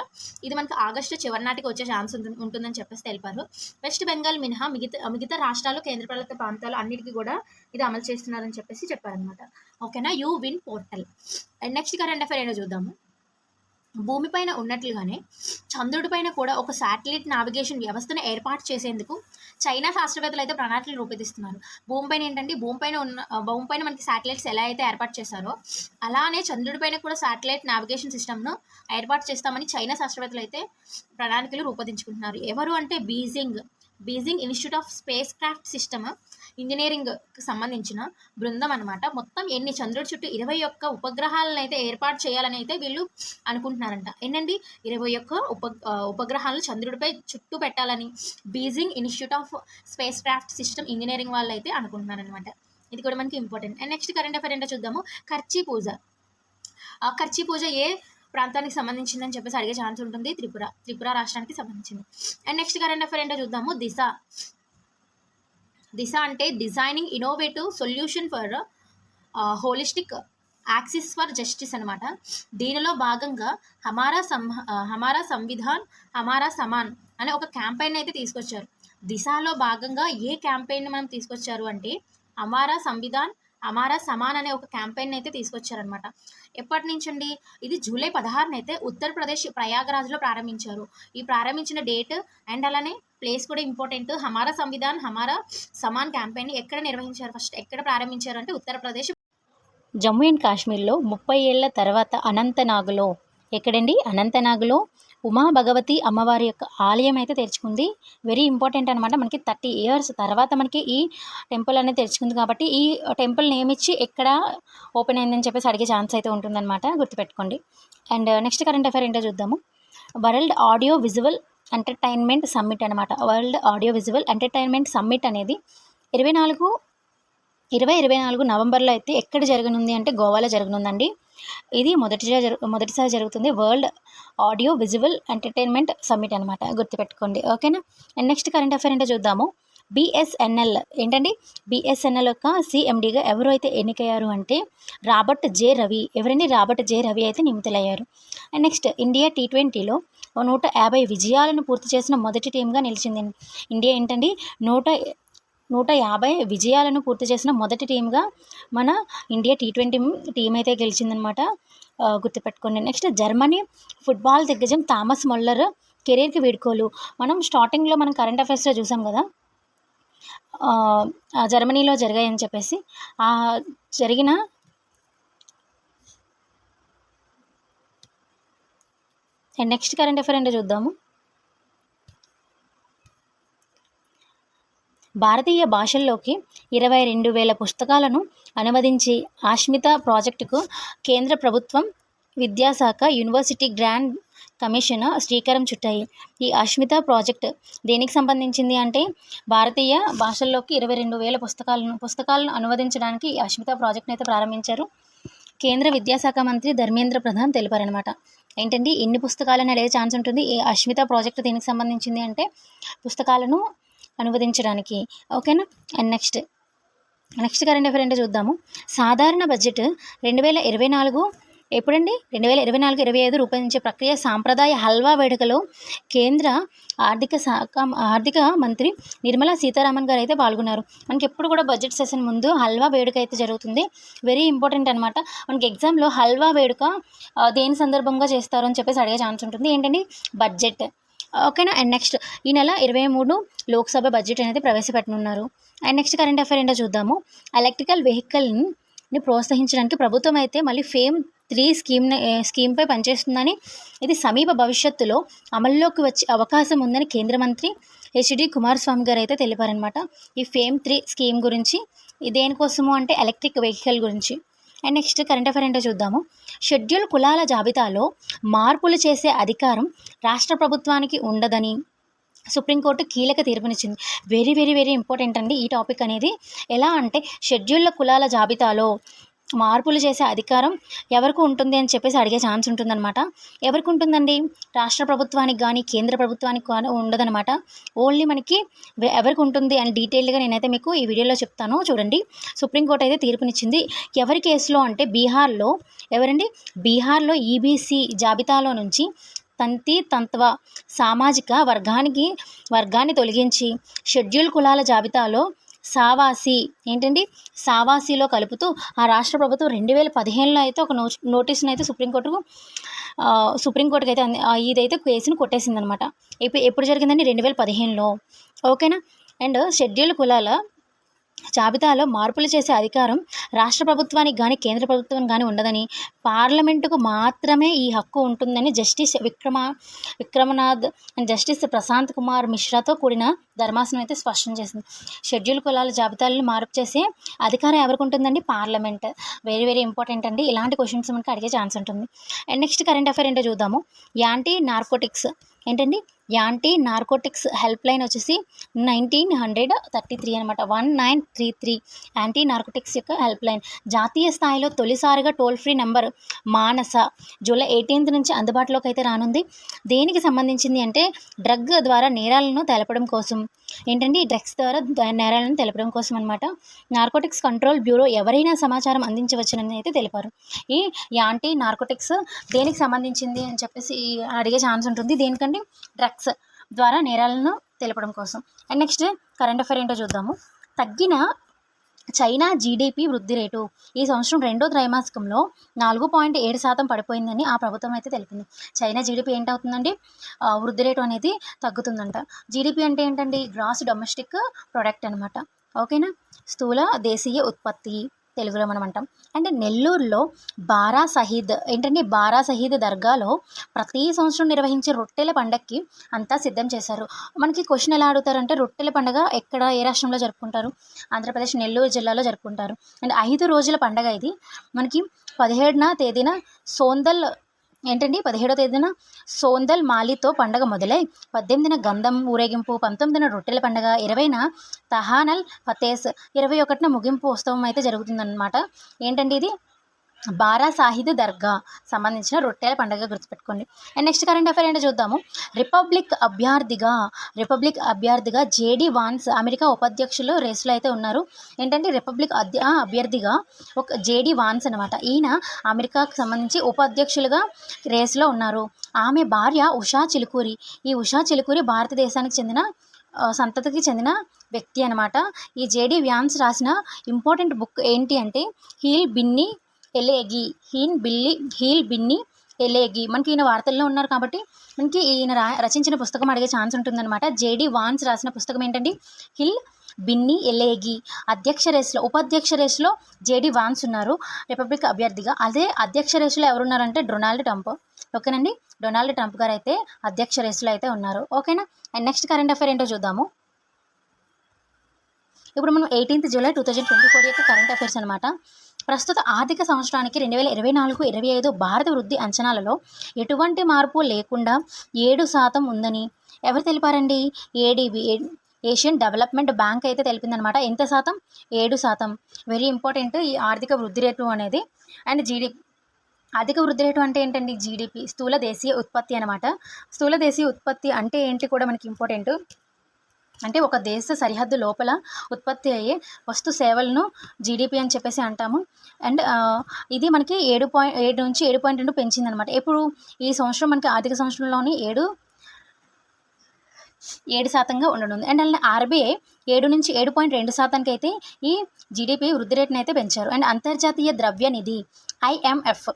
ఇది మనకు ఆగస్టు చివరి నాటికి వచ్చే ఛాన్స్ ఉంటుందని చెప్పేసి తెలిపారు. వెస్ట్ బెంగాల్ మినహా మిగతా రాష్ట్రాలు, కేంద్రపాలిత ప్రాంతాలు అన్నిటికీ కూడా ఇది అమలు చేస్తున్నారని చెప్పేసి చెప్పారనమాట. ఓకేనా, యూవిన్ portal. And next current affair ఏంటో చూద్దాము. భూమిపైన ఉన్నట్లుగానే చంద్రుడిపైన కూడా ఒక శాటిలైట్ నావిగేషన్ వ్యవస్థను ఏర్పాటు చేసేందుకు చైనా శాస్త్రవేత్తలు అయితే ప్రణాళికలు రూపొందిస్తున్నారు. భూమిపైన మనకి శాటిలైట్స్ ఎలా అయితే ఏర్పాటు చేశారో అలానే చంద్రుడిపైన కూడా శాటిలైట్ నావిగేషన్ సిస్టమ్ను ఏర్పాటు చేస్తామని చైనా శాస్త్రవేత్తలు అయితే ప్రణాళికలు రూపొందించుకుంటున్నారు. ఎవరు అంటే Beijing institute of spacecraft system ఇంజనీరింగ్కి సంబంధించిన బృందం అనమాట. మొత్తం ఎన్ని చంద్రుడి చుట్టూ 21 ఉపగ్రహాలను అయితే ఏర్పాటు చేయాలని అయితే వీళ్ళు అనుకుంటున్నారంట. ఏంటండి, 21 ఉపగ్రహాలను చంద్రుడిపై చుట్టూ పెట్టాలని Beijing institute of spacecraft system engineering వాళ్ళు అయితే అనుకుంటున్నారనమాట. ఇది కూడా మనకి important. And next current affair ఏంటో చూద్దాము. కర్చీ పూజ ఏ ప్రాంతానికి సంబంధించిందని చెప్పేసి అడిగే ఛాన్స్ ఉంటుంది. త్రిపుర రాష్ట్రానికి సంబంధించింది. అండ్ నెక్స్ట్ కరెంట్ అఫైర్ ఏంటో చూద్దాము. దిశ అంటే designing innovative solution for holistic axis for justice అనమాట. దీనిలో భాగంగా హమారా సంవిధాన్ హమారా సమాన్ అనే ఒక క్యాంపెయిన్ అయితే తీసుకొచ్చారు. దిశలో భాగంగా ఏ క్యాంపెయిన్ మనం తీసుకొచ్చారు అంటే హమారా సంవిధాన్ హమారా సమాన్ అనే ఒక క్యాంపెయిన్ అయితే తీసుకొచ్చారనమాట. ఎప్పటి నుంచి అండి? ఇది జూలై 16 అయితే ఉత్తరప్రదేశ్ ప్రయాగరాజ్లో ప్రారంభించారు. ఈ ప్రారంభించిన డేట్ అండ్ అలానే ప్లేస్ కూడా ఇంపార్టెంట్. హమారా సంవిధాన్ హమారా సమాన్ క్యాంపెయిన్ ఎక్కడ నిర్వహించారు, ఫస్ట్ ఎక్కడ ప్రారంభించారు అంటే ఉత్తరప్రదేశ్, జమ్మూ అండ్ కాశ్మీర్లో. 30 ఏళ్ల తర్వాత అనంతనాగ్లో, ఎక్కడండి? అనంతనాగ్లో ఉమా భగవతి అమ్మవారి యొక్క ఆలయం అయితే తెరుచుకుంది. వెరీ ఇంపార్టెంట్ అనమాట. మనకి 30 years తర్వాత మనకి ఈ టెంపుల్ అనేది తెరుచుకుంది కాబట్టి ఈ టెంపుల్ నేమ్ ఇచ్చి ఎక్కడ ఓపెన్ అయిందని చెప్పేసి అడిగే ఛాన్స్ అయితే ఉంటుందన్నమాట, గుర్తుపెట్టుకోండి. అండ్ నెక్స్ట్ కరెంట్ అఫైర్ ఏంటో చూద్దాము. World audio visual entertainment summit అనమాట. World audio visual entertainment summit అనేది 2024 నవంబర్లో అయితే ఎక్కడ జరగనుంది అంటే గోవాలో జరగనుందండి. ఇది మొదటిసారి జరుగుతుంది world audio visual entertainment summit అనమాట, గుర్తుపెట్టుకోండి. ఓకేనా. అండ్ నెక్స్ట్ కరెంట్ అఫైర్ ఏంటో చూద్దాము. బిఎస్ఎన్ఎల్ ఏంటండి? బిఎస్ఎన్ఎల్ యొక్క సిఎండిగా ఎవరు అయితే ఎన్నికయ్యారు అంటే రాబర్ట్ జే రవి. ఎవరండి? రాబర్ట్ జే రవి అయితే నియమితులయ్యారు. అండ్ నెక్స్ట్ ఇండియా T20లో 150 విజయాలను పూర్తి చేసిన మొదటి టీంగా నిలిచింది. ఇండియా ఏంటండి 150 విజయాలను పూర్తి చేసిన మొదటి టీంగా మన ఇండియా T20 టీం అయితే గెలిచిందనమాట, గుర్తుపెట్టుకోండి. నెక్స్ట్ జర్మనీ ఫుట్బాల్ దిగ్గజం థామస్ మొల్లర్ కెరీర్కి వీడ్కోలు. మనం స్టార్టింగ్లో మనం కరెంట్ అఫైర్స్లో చూసాం కదా, జర్మనీలో జరిగాయని చెప్పేసి. జరిగిన నెక్స్ట్ కరెంట్ అఫైర్ ఏంటో చూద్దాము. భారతీయ భాషల్లోకి 22,000 పుస్తకాలను అనువదించి ఆష్మిత ప్రాజెక్టుకు కేంద్ర ప్రభుత్వం, విద్యాశాఖ, యూనివర్సిటీ గ్రాండ్ కమిషన్ శ్రీకారం చుట్టాయి. ఈ అష్మిత ప్రాజెక్ట్ దేనికి సంబంధించింది అంటే భారతీయ భాషల్లోకి 22,000 పుస్తకాలను అనువదించడానికి ఈ అష్మిత ప్రాజెక్ట్ని అయితే ప్రారంభించారు. కేంద్ర విద్యాశాఖ మంత్రి ధర్మేంద్ర ప్రధాన్ తెలిపారనమాట. ఏంటంటి ఎన్ని పుస్తకాలను అడిగే ఛాన్స్ ఉంటుంది. ఈ అష్మిత ప్రాజెక్ట్ దేనికి సంబంధించింది అంటే పుస్తకాలను అనువదించడానికి. ఓకేనా. అండ్ నెక్స్ట్ కరెంట్ అఫైర్ ఏంటో చూద్దాము. సాధారణ బడ్జెట్ 2024 ఎప్పుడండి? 2024-25 రూపొందించే ప్రక్రియ సాంప్రదాయ హల్వా వేడుకలో కేంద్ర ఆర్థిక మంత్రి నిర్మలా సీతారామన్ గారు అయితే పాల్గొన్నారు. మనకి ఎప్పుడు కూడా బడ్జెట్ సెషన్ ముందు హల్వా వేడుక అయితే జరుగుతుంది. వెరీ ఇంపార్టెంట్ అనమాట. మనకి ఎగ్జామ్లో హల్వా వేడుక దేని సందర్భంగా చేస్తారు అని చెప్పేసి అడిగే ఛాన్స్ ఉంటుంది. ఏంటండి? బడ్జెట్. ఓకేనా. అండ్ నెక్స్ట్ ఈ నెల 23 లోక్సభ బడ్జెట్ అనేది ప్రవేశపెట్టనున్నారు. అండ్ నెక్స్ట్ కరెంట్ అఫైర్ ఏంటో చూద్దాము. ఎలక్ట్రికల్ వెహికల్ని ప్రోత్సహించడానికి ప్రభుత్వం అయితే మళ్ళీ FAME 3 స్కీమ్పై పనిచేస్తుందని, ఇది సమీప భవిష్యత్తులో అమల్లోకి వచ్చే అవకాశం ఉందని కేంద్ర మంత్రి HD కుమారస్వామి గారు అయితే తెలిపారనమాట. ఈ FAME 3 స్కీమ్ గురించి దేనికోసము అంటే ఎలక్ట్రిక్ వెహికల్ గురించి. అండ్ నెక్స్ట్ కరెంట్ అఫైర్ ఏంటో చూద్దాము. షెడ్యూల్ కులాల జాబితాలో మార్పులు చేసే అధికారం రాష్ట్ర ప్రభుత్వానికి ఉండదని సుప్రీంకోర్టు కీలక తీర్పునిచ్చింది. వెరీ వెరీ వెరీ ఇంపార్టెంట్ అండి ఈ టాపిక్ అనేది. ఎలా అంటే షెడ్యూల్ కులాల జాబితాలో మార్పులు చేసే అధికారం ఎవరికి ఉంటుంది అని చెప్పేసి అడిగే ఛాన్స్ ఉంటుందన్నమాట. ఎవరికి ఉంటుందండి? రాష్ట్ర ప్రభుత్వానికి కానీ కేంద్ర ప్రభుత్వానికి కానీ ఉండదన్నమాట. ఓన్లీ మనకి ఎవరికి ఉంటుంది అని డీటెయిల్గా నేనైతే మీకు ఈ వీడియోలో చెప్తాను చూడండి. సుప్రీంకోర్టు అయితే తీర్పునిచ్చింది. ఎవరి కేసులో అంటే బీహార్లో ఎవరండి? బీహార్లో ఈబీసీ జాబితాలో నుంచి తంత్వ సామాజిక వర్గాన్ని తొలగించి షెడ్యూల్ కులాల జాబితాలో సావాసీలో కలుపుతూ ఆ రాష్ట్ర ప్రభుత్వం 2015లో అయితే ఒక నోటీస్ని అయితే సుప్రీంకోర్టుకి అయితే ఇదైతే కేసును కొట్టేసిందనమాట. ఎప్పుడు జరిగిందండి? 2015లో. ఓకేనా. అండ్ షెడ్యూల్ కులాల జాబితాలో మార్పులు చేసే అధికారం రాష్ట్ర ప్రభుత్వానికి కానీ కేంద్ర ప్రభుత్వానికి కానీ ఉండదని, పార్లమెంటుకు మాత్రమే ఈ హక్కు ఉంటుందని justice Vikram Nath and justice Prashant Kumar మిశ్రాతో కూడిన ధర్మాసనం అయితే స్పష్టం చేసింది. షెడ్యూల్ కులాల జాబితాలను మార్పు చేసే అధికారం ఎవరికి ఉంటుందండి? పార్లమెంట్. వెరీ వెరీ ఇంపార్టెంట్ అండి. ఇలాంటి క్వశ్చన్స్ మనకి అడిగే ఛాన్స్ ఉంటుంది. అండ్ నెక్స్ట్ కరెంట్ అఫైర్ ఏంటో చూద్దాము. యాంటీ నార్కోటిక్స్ హెల్ప్ లైన్ వచ్చేసి 1933 అనమాట. 1933 యాంటీ నార్కోటిక్స్ యొక్క హెల్ప్ లైన్ జాతీయ స్థాయిలో తొలిసారిగా టోల్ ఫ్రీ నెంబర్ మానస జూలై 18 నుంచి అందుబాటులోకి అయితే రానుంది. దేనికి సంబంధించింది అంటే డ్రగ్ ద్వారా నేరాలను తెలపడం కోసం. డ్రగ్స్ ద్వారా నేరాలను తెలపడం కోసం అనమాట. నార్కోటిక్స్ కంట్రోల్ బ్యూరో ఎవరైనా సమాచారం అందించవచ్చునని అయితే తెలిపారు. ఈ యాంటీ నార్కోటిక్స్ దేనికి సంబంధించింది అని చెప్పేసి అడిగే ఛాన్స్ ఉంటుంది. దేనికండి? డ్రగ్స్ ద్వారా నేరాలను తెలపడం కోసం. అండ్ నెక్స్ట్ కరెంట్ అఫైర్ ఏంటో చూద్దాము. తగ్గిన చైనా జీడిపి వృద్ధి రేటు ఈ సంవత్సరం రెండో త్రైమాసికంలో 4.7% పడిపోయిందని ఆ ప్రభుత్వం అయితే తెలిపింది. చైనా జీడిపి ఏంటవుతుందండి? వృద్ధి రేటు అనేది తగ్గుతుందంట. జీడిపి అంటే ఏంటండి? గ్రాస్ డొమెస్టిక్ ప్రొడక్ట్ అనమాట. ఓకేనా. స్థూల దేశీయ ఉత్పత్తి తెలుగులో మనం అంటాం. అండ్ నెల్లూరులో బారా షహీద్ దర్గాలో ప్రతి సంవత్సరం నిర్వహించే రొట్టెల పండగకి అంతా సిద్ధం చేశారు. మనకి క్వశ్చన్ ఎలా అడుగుతారంటే రొట్టెల పండుగ ఏ రాష్ట్రంలో జరుపుకుంటారు? ఆంధ్రప్రదేశ్ నెల్లూరు జిల్లాలో జరుపుకుంటారు. అండ్ 5 రోజుల పండగ ఇది. మనకి 17వ తేదీన 17వ తేదీన సోందల్ మాలితో పండగ మొదలై 18న గంధం ఊరేగింపు, 19న రొట్టెల పండగ, 20న తహానల్ ఫతేస్, 21న ముగింపు ఉత్సవం అయితే జరుగుతుందన్నమాట. ఇది బారా షాహీద్ దర్గా సంబంధించిన రొట్టెల పండుగ గుర్తుపెట్టుకోండి. అండ్ నెక్స్ట్ కరెంట్ అఫైర్ ఏంటో చూద్దాము. రిపబ్లిక్ అభ్యర్థిగా జేడీ వాన్స్ అమెరికా ఉపాధ్యక్షులు రేసులో అయితే ఉన్నారు. రిపబ్లిక్ అభ్యర్థిగా ఒక జేడీ వాన్స్ అనమాట. ఈయన అమెరికాకు సంబంధించి ఉపాధ్యక్షులుగా రేసులో ఉన్నారు. ఆమె భార్య ఉషా చిలుకూరి. ఈ ఉషా చిలుకూరి భారతదేశానికి చెందిన సంతతికి చెందిన వ్యక్తి అనమాట. ఈ జేడీ వాన్స్ రాసిన ఇంపార్టెంట్ బుక్ ఏంటి అంటే హీల్ బిన్నీ ఎలేగి. మనకి ఈయన వార్తల్లో ఉన్నారు కాబట్టి మనకి ఈయన రచించిన పుస్తకం అడిగే ఛాన్స్ ఉంటుందన్నమాట. జేడీ వాన్స్ రాసిన పుస్తకం ఏంటండి? హిల్ బిన్నీ ఎలేగి. ఉపాధ్యక్ష రేసులో జేడీ వాన్స్ ఉన్నారు రిపబ్లిక్ అభ్యర్థిగా. అదే అధ్యక్ష రేసులో ఎవరున్నారంటే డొనాల్డ్ ట్రంప్. ఓకేనండి. డొనాల్డ్ ట్రంప్ గారు అయితే అధ్యక్ష రేసులో అయితే ఉన్నారు. ఓకేనా. అండ్ నెక్స్ట్ కరెంట్ అఫైర్ ఏంటో చూద్దాము. ఇప్పుడు మనం 18th జూలై 2024 యొక్క కరెంట్ అఫైర్స్ అనమాట. ప్రస్తుత ఆర్థిక సంవత్సరానికి 2024-25 భారత వృద్ధి అంచనాలలో ఎటువంటి మార్పు లేకుండా 7% ఉందని ఎవరు తెలిపారండి? ఏడీబీ ఏషియన్ డెవలప్మెంట్ బ్యాంక్ అయితే తెలిపిందనమాట. ఎంత శాతం? 7%. వెరీ ఇంపార్టెంట్ ఈ ఆర్థిక వృద్ధి రేటు అనేది. అండ్ ఆర్థిక వృద్ధి రేటు అంటే ఏంటండి? జీడిపి, స్థూల దేశీయ ఉత్పత్తి అనమాట. స్థూల దేశీయ ఉత్పత్తి అంటే ఏంటి కూడా మనకి ఇంపార్టెంట్. అంటే ఒక దేశ సరిహద్దు లోపల ఉత్పత్తి అయ్యే వస్తు సేవలను జీడిపి అని చెప్పేసి అంటాము. అండ్ ఇది మనకి 7 నుంచి 7.2 పెంచిందనమాట. ఎప్పుడు? ఈ సంవత్సరం మనకి ఆర్థిక సంవత్సరంలోని 7% ఉండనుంది. అండ్ అలానే ఆర్బీఐ 7 నుంచి 7.2% అయితే ఈ జీడిపి వృద్ధి రేటును అయితే పెంచారు. అండ్ అంతర్జాతీయ ద్రవ్య నిధి IMF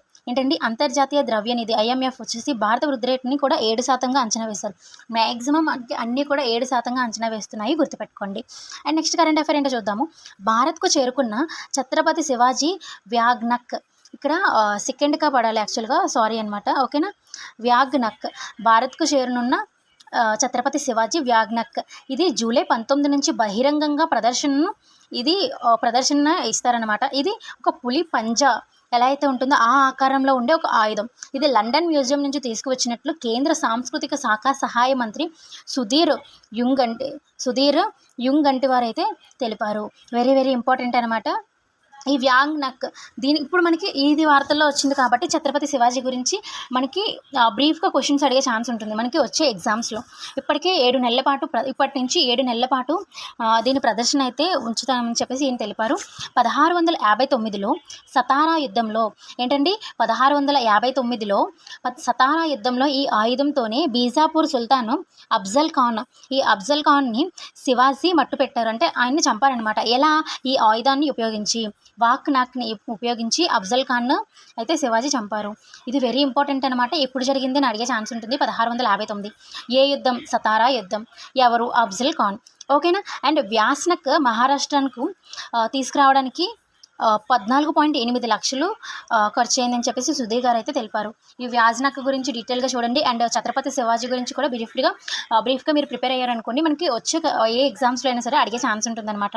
అంతర్జాతీయ ద్రవ్య నిధి IMF వచ్చేసి భారత వృద్ధి రేటుని కూడా 7% అంచనా వేశారు. మ్యాక్సిమం అన్నీ కూడా 7% అంచనా వేస్తున్నాయి, గుర్తుపెట్టుకోండి. అండ్ నెక్స్ట్ కరెంట్ అఫైర్ ఏంటో చూద్దాము. భారత్కు చేరుకున్న ఛత్రపతి శివాజీ వ్యాగ్నక్. ఇక్కడ సెకండ్గా పడాలి యాక్చువల్గా, సారీ అనమాట. ఓకేనా. వ్యాగ్నక్ భారత్కు చేరనున్న ఛత్రపతి శివాజీ వ్యాగ్నక్. ఇది జూలై 19 నుంచి బహిరంగంగా ప్రదర్శన ఇస్తారనమాట. ఇది ఒక పులి పంజా ఎలా అయితే ఉంటుందో ఆ ఆకారంలో ఉండే ఒక ఆయుధం. ఇది లండన్ మ్యూజియం నుంచి తీసుకువచ్చినట్లు కేంద్ర సాంస్కృతిక శాఖ సహాయ మంత్రి సుధీర్ యుంగంటి వారు అయితే తెలిపారు. వెరీ వెరీ ఇంపార్టెంట్ అనమాట. ఈ వ్యాంగ్ నక్ ఇప్పుడు మనకి ఇది వార్తల్లో వచ్చింది కాబట్టి ఛత్రపతి శివాజీ గురించి మనకి బ్రీఫ్గా క్వశ్చన్స్ అడిగే ఛాన్స్ ఉంటుంది మనకి వచ్చే ఎగ్జామ్స్లో. ఇప్పటికే 7 నెలల పాటు ఇప్పటి నుంచి 7 నెలల పాటు దీని ప్రదర్శన అయితే ఉంచుతామని చెప్పేసి ఈయన తెలిపారు. 1659లో సతారా యుద్ధంలో ఏంటండి 1659లో సతారా యుద్ధంలో ఈ ఆయుధంతోనే బీజాపూర్ సుల్తాన్ ఈ అఫ్జల్ ఖాన్ని శివాజీ మట్టు పెట్టారు. అంటే ఆయన్ని చంపారనమాట. ఎలా? ఈ ఆయుధాన్ని ఉపయోగించి, వాక్ నాక్ని ఉపయోగించి అఫ్జల్ ఖాన్ అయితే శివాజీ చంపారు. ఇది వెరీ ఇంపార్టెంట్ అనమాట. ఎప్పుడు జరిగింది అని అడిగే ఛాన్స్ ఉంటుంది. 1659. ఏ యుద్ధం? సతారా యుద్ధం. ఎవరు? అఫ్జల్ ఖాన్. ఓకేనా. అండ్ వ్యాస్నక్ మహారాష్ట్రకు తీసుకురావడానికి 14.8 లక్షలు ఖర్చు అయిందని చెప్పేసి సుధీర్ గారు అయితే తెలిపారు. ఈ వ్యాజ్నక్ గురించి డీటెయిల్గా చూడండి. అండ్ ఛత్రపతి శివాజీ గురించి కూడా బ్రీఫ్గా మీరు ప్రిపేర్ అయ్యారనుకోండి, మనకి వచ్చే ఏ ఎగ్జామ్స్లో అయినా సరే అడిగే ఛాన్స్ ఉంటుందన్నమాట.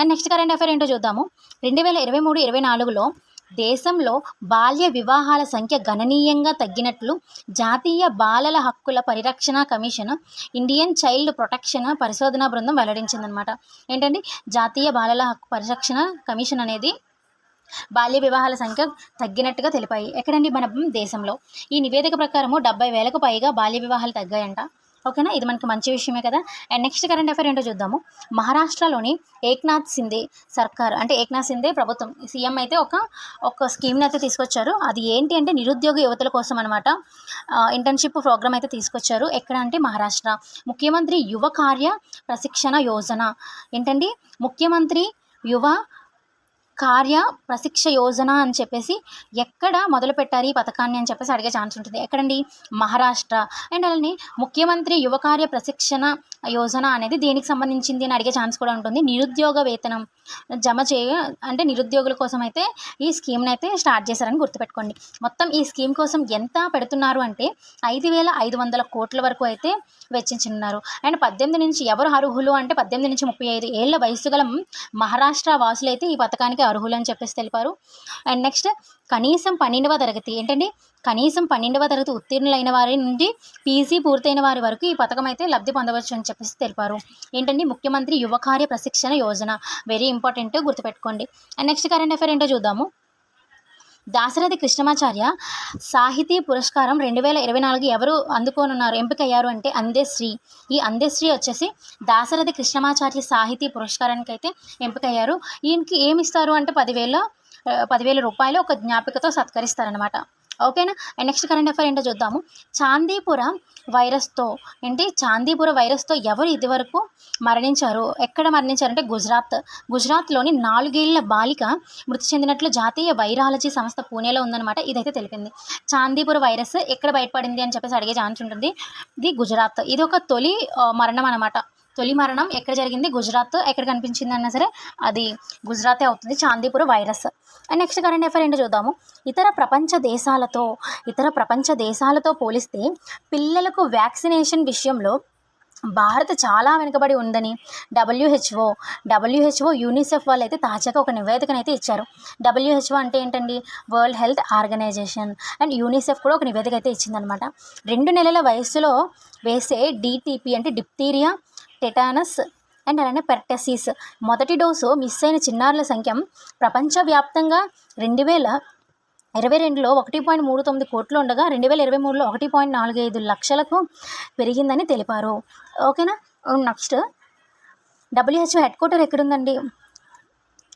అండ్ నెక్స్ట్ కరెంట్ అఫైర్ ఏంటో చూద్దాము. 2023-24లో దేశంలో బాల్య వివాహాల సంఖ్య గణనీయంగా తగ్గినట్లు జాతీయ బాలల హక్కుల పరిరక్షణ కమిషన్ ఇండియన్ చైల్డ్ ప్రొటెక్షన్ పరిశోధనా బృందం వెల్లడించిందనమాట. ఏంటండి? జాతీయ బాలల హక్కు పరిరక్షణ కమిషన్ అనేది బాల్య వివాహాల సంఖ్య తగ్గినట్టుగా తెలిపాయి. ఎక్కడండి? మన దేశంలో. ఈ నివేదిక ప్రకారము 70,000కు పైగా బాల్య వివాహాలు తగ్గాయంట. ఓకేనా. ఇది మనకి మంచి విషయమే కదా. అండ్ నెక్స్ట్ కరెంట్ అఫైర్ ఏంటో చూద్దాము. మహారాష్ట్రలోని ఏక్నాథ్ సిందే సర్కార్, అంటే ఏక్నాథ్ సిందే ప్రభుత్వం, సీఎం అయితే ఒక స్కీమ్ని అయితే తీసుకొచ్చారు. అది ఏంటి అంటే నిరుద్యోగ యువతల కోసం అనమాట. ఇంటర్న్షిప్ ప్రోగ్రామ్ అయితే తీసుకొచ్చారు. ఎక్కడ అంటే మహారాష్ట్ర. ముఖ్యమంత్రి యువ కార్య ప్రశిక్షణ యోజన. ఏంటండి? ముఖ్యమంత్రి యువ కార్య ప్రశిక్ష యోజన అని చెప్పేసి ఎక్కడ మొదలు పెట్టారు ఈ పథకాన్ని అని చెప్పేసి అడిగే ఛాన్స్ ఉంటుంది. ఎక్కడండి? మహారాష్ట్ర. అండ్ అలానే ముఖ్యమంత్రి యువ కార్య ప్రశిక్షణ యోజన అనేది దేనికి సంబంధించింది అని అడిగే ఛాన్స్ కూడా ఉంటుంది. నిరుద్యోగ వేతనం అంటే నిరుద్యోగుల కోసం అయితే ఈ స్కీమ్ని అయితే స్టార్ట్ చేశారని గుర్తుపెట్టుకోండి. మొత్తం ఈ స్కీమ్ కోసం ఎంత పెడుతున్నారు అంటే 5,500 కోట్ల వరకు అయితే వెచ్చించున్నారు. అండ్ 18 నుంచి ఎవరు అర్హులు అంటే 18 నుంచి 35 ఏళ్ల వయసు గల మహారాష్ట్ర వాసులు అయితే ఈ పథకానికి అర్హులు అని చెప్పేసి తెలిపారు. అండ్ నెక్స్ట్ కనీసం 12వ తరగతి. ఏంటండి? కనీసం 12వ తరగతి ఉత్తీర్ణులైన వారి నుండి పీజీ పూర్తయిన వారి వరకు ఈ పథకం అయితే లబ్ధి పొందవచ్చు అని చెప్పేసి తెలిపారు. ఏంటండి? ముఖ్యమంత్రి యువ కార్య ప్రశిక్షణ యోజన. వెరీ ఇంపార్టెంట్, గుర్తుపెట్టుకోండి. అండ్ నెక్స్ట్ కరెంట్ అఫైర్ ఏంటో చూద్దాము. దాశరథి కృష్ణమాచార్య సాహితీ పురస్కారం 2024 ఎవరు అందుకోనున్నారు, ఎంపికయ్యారు అంటే అందశ్రీ. ఈ అందశ్రీ వచ్చేసి దాశరథి కృష్ణమాచార్య సాహితీ పురస్కారానికి అయితే ఎంపికయ్యారు. ఈయనకి ఏమి ఇస్తారు అంటే 10,000 రూపాయలు ఒక జ్ఞాపికతో సత్కరిస్తారనమాట. ఓకేనా. అండ్ నెక్స్ట్ కరెంట్ అఫైర్ ఏంటో చూద్దాము. చాందీపుర వైరస్తో ఎవరు ఇదివరకు మరణించారు? ఎక్కడ మరణించారంటే గుజరాత్లోని 4 ఏళ్ల బాలిక మృతి చెందినట్లు జాతీయ వైరాలజీ సంస్థ పూణేలో ఉందన్నమాట. ఇదైతే తెలిపింది. చాందీపుర వైరస్ ఎక్కడ బయటపడింది అని చెప్పేసి అడిగే ఛాన్స్ ఉంటుంది. ఇది గుజరాత్. ఇది ఒక తొలి మరణం అనమాట. తొలి మరణం ఎక్కడ జరిగింది? గుజరాత్. ఎక్కడ కనిపించింది అన్నా సరే అది గుజరాతే అవుతుంది, Chandipura virus. And next current affair ఏంటో చూద్దాము. ఇతర ప్రపంచ దేశాలతో పోలిస్తే పిల్లలకు వ్యాక్సినేషన్ విషయంలో భారత్ చాలా వెనుకబడి ఉందని WHO యూనిసెఫ్ వాళ్ళు అయితే తాజాగా ఒక నివేదికనైతే ఇచ్చారు. WHO అంటే ఏంటండి? World Health Organization. And UNICEF కూడా ఒక నివేదిక అయితే ఇచ్చిందనమాట. 2 నెలల వయస్సులో వేసే DTP అంటే డిప్తీరియా, టెటానస్ అండ్ అలానే పెర్టసిస్ మొదటి డోసు మిస్ అయిన చిన్నారుల సంఖ్య ప్రపంచవ్యాప్తంగా 2022లో 1.39 కోట్లు ఉండగా 2023లో 1.45 లక్షలకు పెరిగిందని తెలిపారు. ఓకేనా. నెక్స్ట్ WHO హెడ్ క్వార్టర్ ఎక్కడుందండి?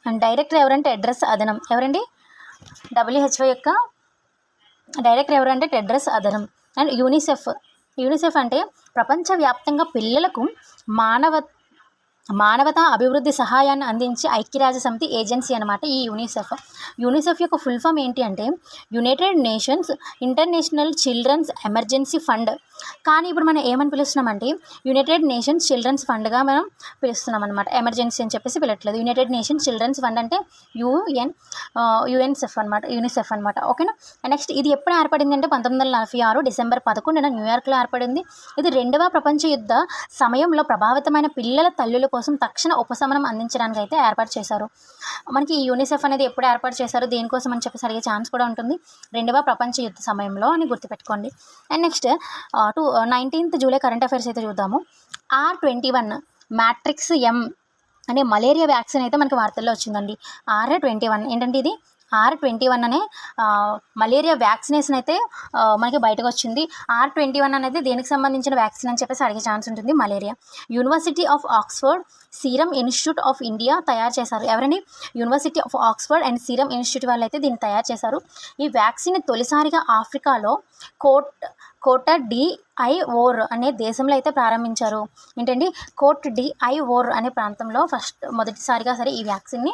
అండ్ డైరెక్టర్ ఎవరంటే టెడ్రస్ అదనం. ఎవరండి? WHO యొక్క డైరెక్టర్ ఎవరంటే టెడ్రస్ అదనం. అండ్ యూనిసెఫ్ అంటే ప్రపంచవ్యాప్తంగా పిల్లలకు మానవతా అభివృద్ధి సహాయాన్ని అందించే ఐక్యరాజ్యసమితి ఏజెన్సీ అనమాట ఈ యూనిసెఫ్ యొక్క ఫుల్ ఫామ్ ఏంటి అంటే United Nations International Children's Emergency Fund. కానీ ఇప్పుడు మనం ఏమని పిలుస్తున్నామంటే యునైటెడ్ నేషన్స్ చిల్డ్రన్స్ ఫండ్గా మనం పిలుస్తున్నాం అనమాట. ఎమర్జెన్సీ అని చెప్పేసి పిలట్లేదు. యునైటెడ్ నేషన్స్ చిల్డ్రన్స్ ఫండ్ అంటే యూనిసెఫ్ అనమాట. ఓకేనా. నెక్స్ట్ ఇది ఎప్పుడు ఏర్పడింది అంటే 1946 డిసెంబర్ 11న న్యూయార్క్లో ఏర్పడింది. ఇది 2వ ప్రపంచ యుద్ధ సమయంలో ప్రభావితమైన పిల్లల తల్లుల కోసం తక్షణ ఉపశమనం అందించడానికి అయితే ఏర్పాటు చేశారు. మనకి ఈ యూనిసెఫ్ అనేది ఎప్పుడు ఏర్పాటు చేశారు, దేనికోసం అని చెప్పేసి అడిగే ఛాన్స్ కూడా ఉంటుంది. 2వ ప్రపంచ యుద్ధ సమయంలో అని గుర్తుపెట్టుకోండి. And next 19th July current affairs అయితే చూద్దాము. R21 మ్యాట్రిక్స్ M అనే మలేరియా వ్యాక్సిన్ అయితే మనకి వార్తల్లో వచ్చిందండి. R21 ఏంటంటే ఇది R21 అనే మలేరియా వ్యాక్సినేషన్ అయితే మనకి బయటకు వచ్చింది. R21 అనేది దేనికి సంబంధించిన వ్యాక్సిన్ అని చెప్పేసి అడిగే ఛాన్స్ ఉంటుంది. Malaria. University of Oxford, serum institute of India తయారు చేశారు. ఎవరండి? University of Oxford and serum institute వాళ్ళు అయితే దీన్ని తయారు చేశారు. ఈ వ్యాక్సిన్ తొలిసారిగా ఆఫ్రికాలో కోట డి ఐవోర్ అనే దేశంలో అయితే ప్రారంభించారు. ఏంటండి? కోట్ డి ఐవోర్ అనే ప్రాంతంలో మొదటిసారిగా సరే ఈ వ్యాక్సిన్ని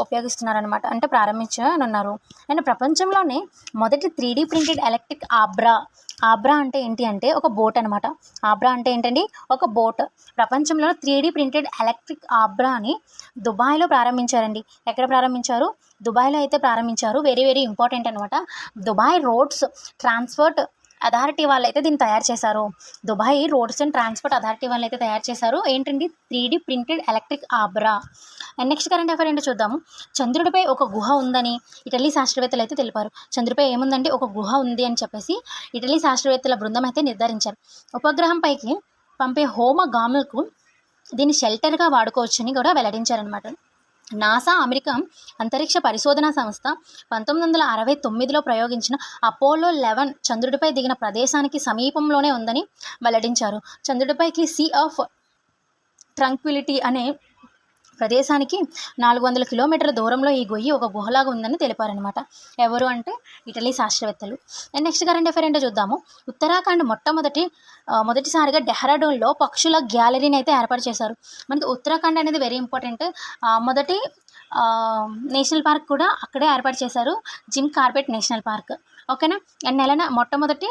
ఉపయోగిస్తున్నారనమాట, అంటే ప్రారంభించనున్నారు. అండ్ ప్రపంచంలోనే మొదటి 3D ప్రింటెడ్ ఎలక్ట్రిక్ ఆబ్రా అంటే ఏంటి అంటే ఒక బోట్ అనమాట. ఆబ్రా అంటే ఏంటండి? ఒక బోట్. ప్రపంచంలో 3D ప్రింటెడ్ ఎలక్ట్రిక్ ఆబ్రా అని దుబాయ్లో ప్రారంభించారండి. ఎక్కడ ప్రారంభించారు? దుబాయ్లో అయితే ప్రారంభించారు. వెరీ వెరీ ఇంపార్టెంట్ అనమాట. దుబాయ్ రోడ్స్ ట్రాన్స్పోర్ట్ అథారిటీ వాళ్ళు అయితే దీన్ని తయారు చేశారు. Dubai roads and transport authority వాళ్ళు అయితే తయారు చేశారు. ఏంటండి? 3D printed electric abra. And next current affair ఏంటో చూద్దాము. చంద్రుడిపై ఒక గుహ ఉందని ఇటలీ శాస్త్రవేత్తలు అయితే తెలిపారు. చంద్రుడిపై ఏముందంటే ఒక గుహ ఉంది అని చెప్పేసి ఇటలీ శాస్త్రవేత్తల బృందం అయితే నిర్ధారించారు. ఉపగ్రహం పైకి పంపే హోమగాములకు దీన్ని షెల్టర్గా వాడుకోవచ్చని కూడా వెల్లడించారనమాట. నాసా అమెరికా అంతరిక్ష పరిశోధనా సంస్థ 1969లో ప్రయోగించిన అపోలో 11 చంద్రుడిపై దిగిన ప్రదేశానికి సమీపంలోనే ఉందని వెల్లడించారు. చంద్రుడిపైకి సీ ఆఫ్ ట్రంక్విలిటీ అనే ప్రదేశానికి 400 కిలోమీటర్ల దూరంలో ఈ గొయ్యి ఒక గుహలాగా ఉందని తెలిపారనమాట. ఎవరు అంటే ఇటలీ శాస్త్రవేత్తలు. అండ్ నెక్స్ట్ కరెంట్ అఫైర్ ఏంటో చూద్దాము. ఉత్తరాఖండ్ మొదటిసారిగా డెహ్రాడూన్లో పక్షుల గ్యాలరీని అయితే ఏర్పాటు చేశారు. మనకి ఉత్తరాఖండ్ అనేది వెరీ ఇంపార్టెంట్. మొదటి నేషనల్ పార్క్ కూడా అక్కడే ఏర్పాటు చేశారు, జిమ్ కార్బెట్ నేషనల్ పార్క్. ఓకేనా? అండ్ మొట్టమొదటి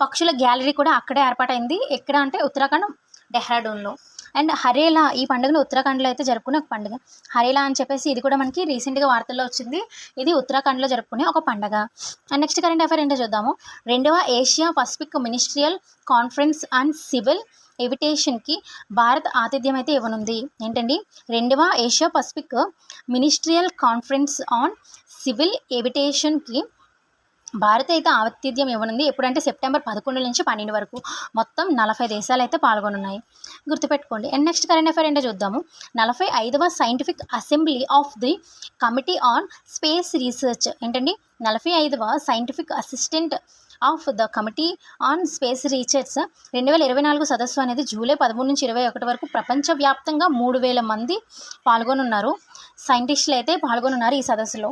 పక్షుల గ్యాలరీ కూడా అక్కడే ఏర్పాటైంది. ఎక్కడ అంటే ఉత్తరాఖండ్ డెహ్రాడూన్లో. అండ్ హరేలా, ఈ పండుగను ఉత్తరాఖండ్లో అయితే జరుపుకునే ఒక పండుగ. హరేలా అని చెప్పేసి ఇది కూడా మనకి రీసెంట్గా వార్తల్లో వచ్చింది. ఇది ఉత్తరాఖండ్లో జరుపుకునే ఒక పండుగ. అండ్ నెక్స్ట్ కరెంట్ అఫైర్ ఏంటో చూద్దాము. 2వ Asia Pacific ministerial conference on civil ఏవియేషన్కి భారత్ ఆతిథ్యం అయితే ఇవ్వనుంది. ఏంటండి? 2వ Asia Pacific ministerial conference on civil ఏవియేషన్కి భారత్ అయితే ఆతిథ్యం ఇవ్వనుంది. ఎప్పుడంటే సెప్టెంబర్ 11 నుంచి 12 వరకు మొత్తం 40 దేశాలు అయితే పాల్గొనున్నాయి, గుర్తుపెట్టుకోండి. అండ్ నెక్స్ట్ కరెంట్ అఫైర్ ఏంటో చూద్దాము. 45వ scientific assembly of the committee on space research. ఏంటండి? 45వ scientific assistant of the committee on space research 2024 సదస్సు అనేది జూలై 13 నుంచి 21 వరకు ప్రపంచవ్యాప్తంగా 3000 మంది పాల్గొనున్నారు. సైంటిస్టులు అయితే పాల్గొనున్నారు ఈ సదస్సులో.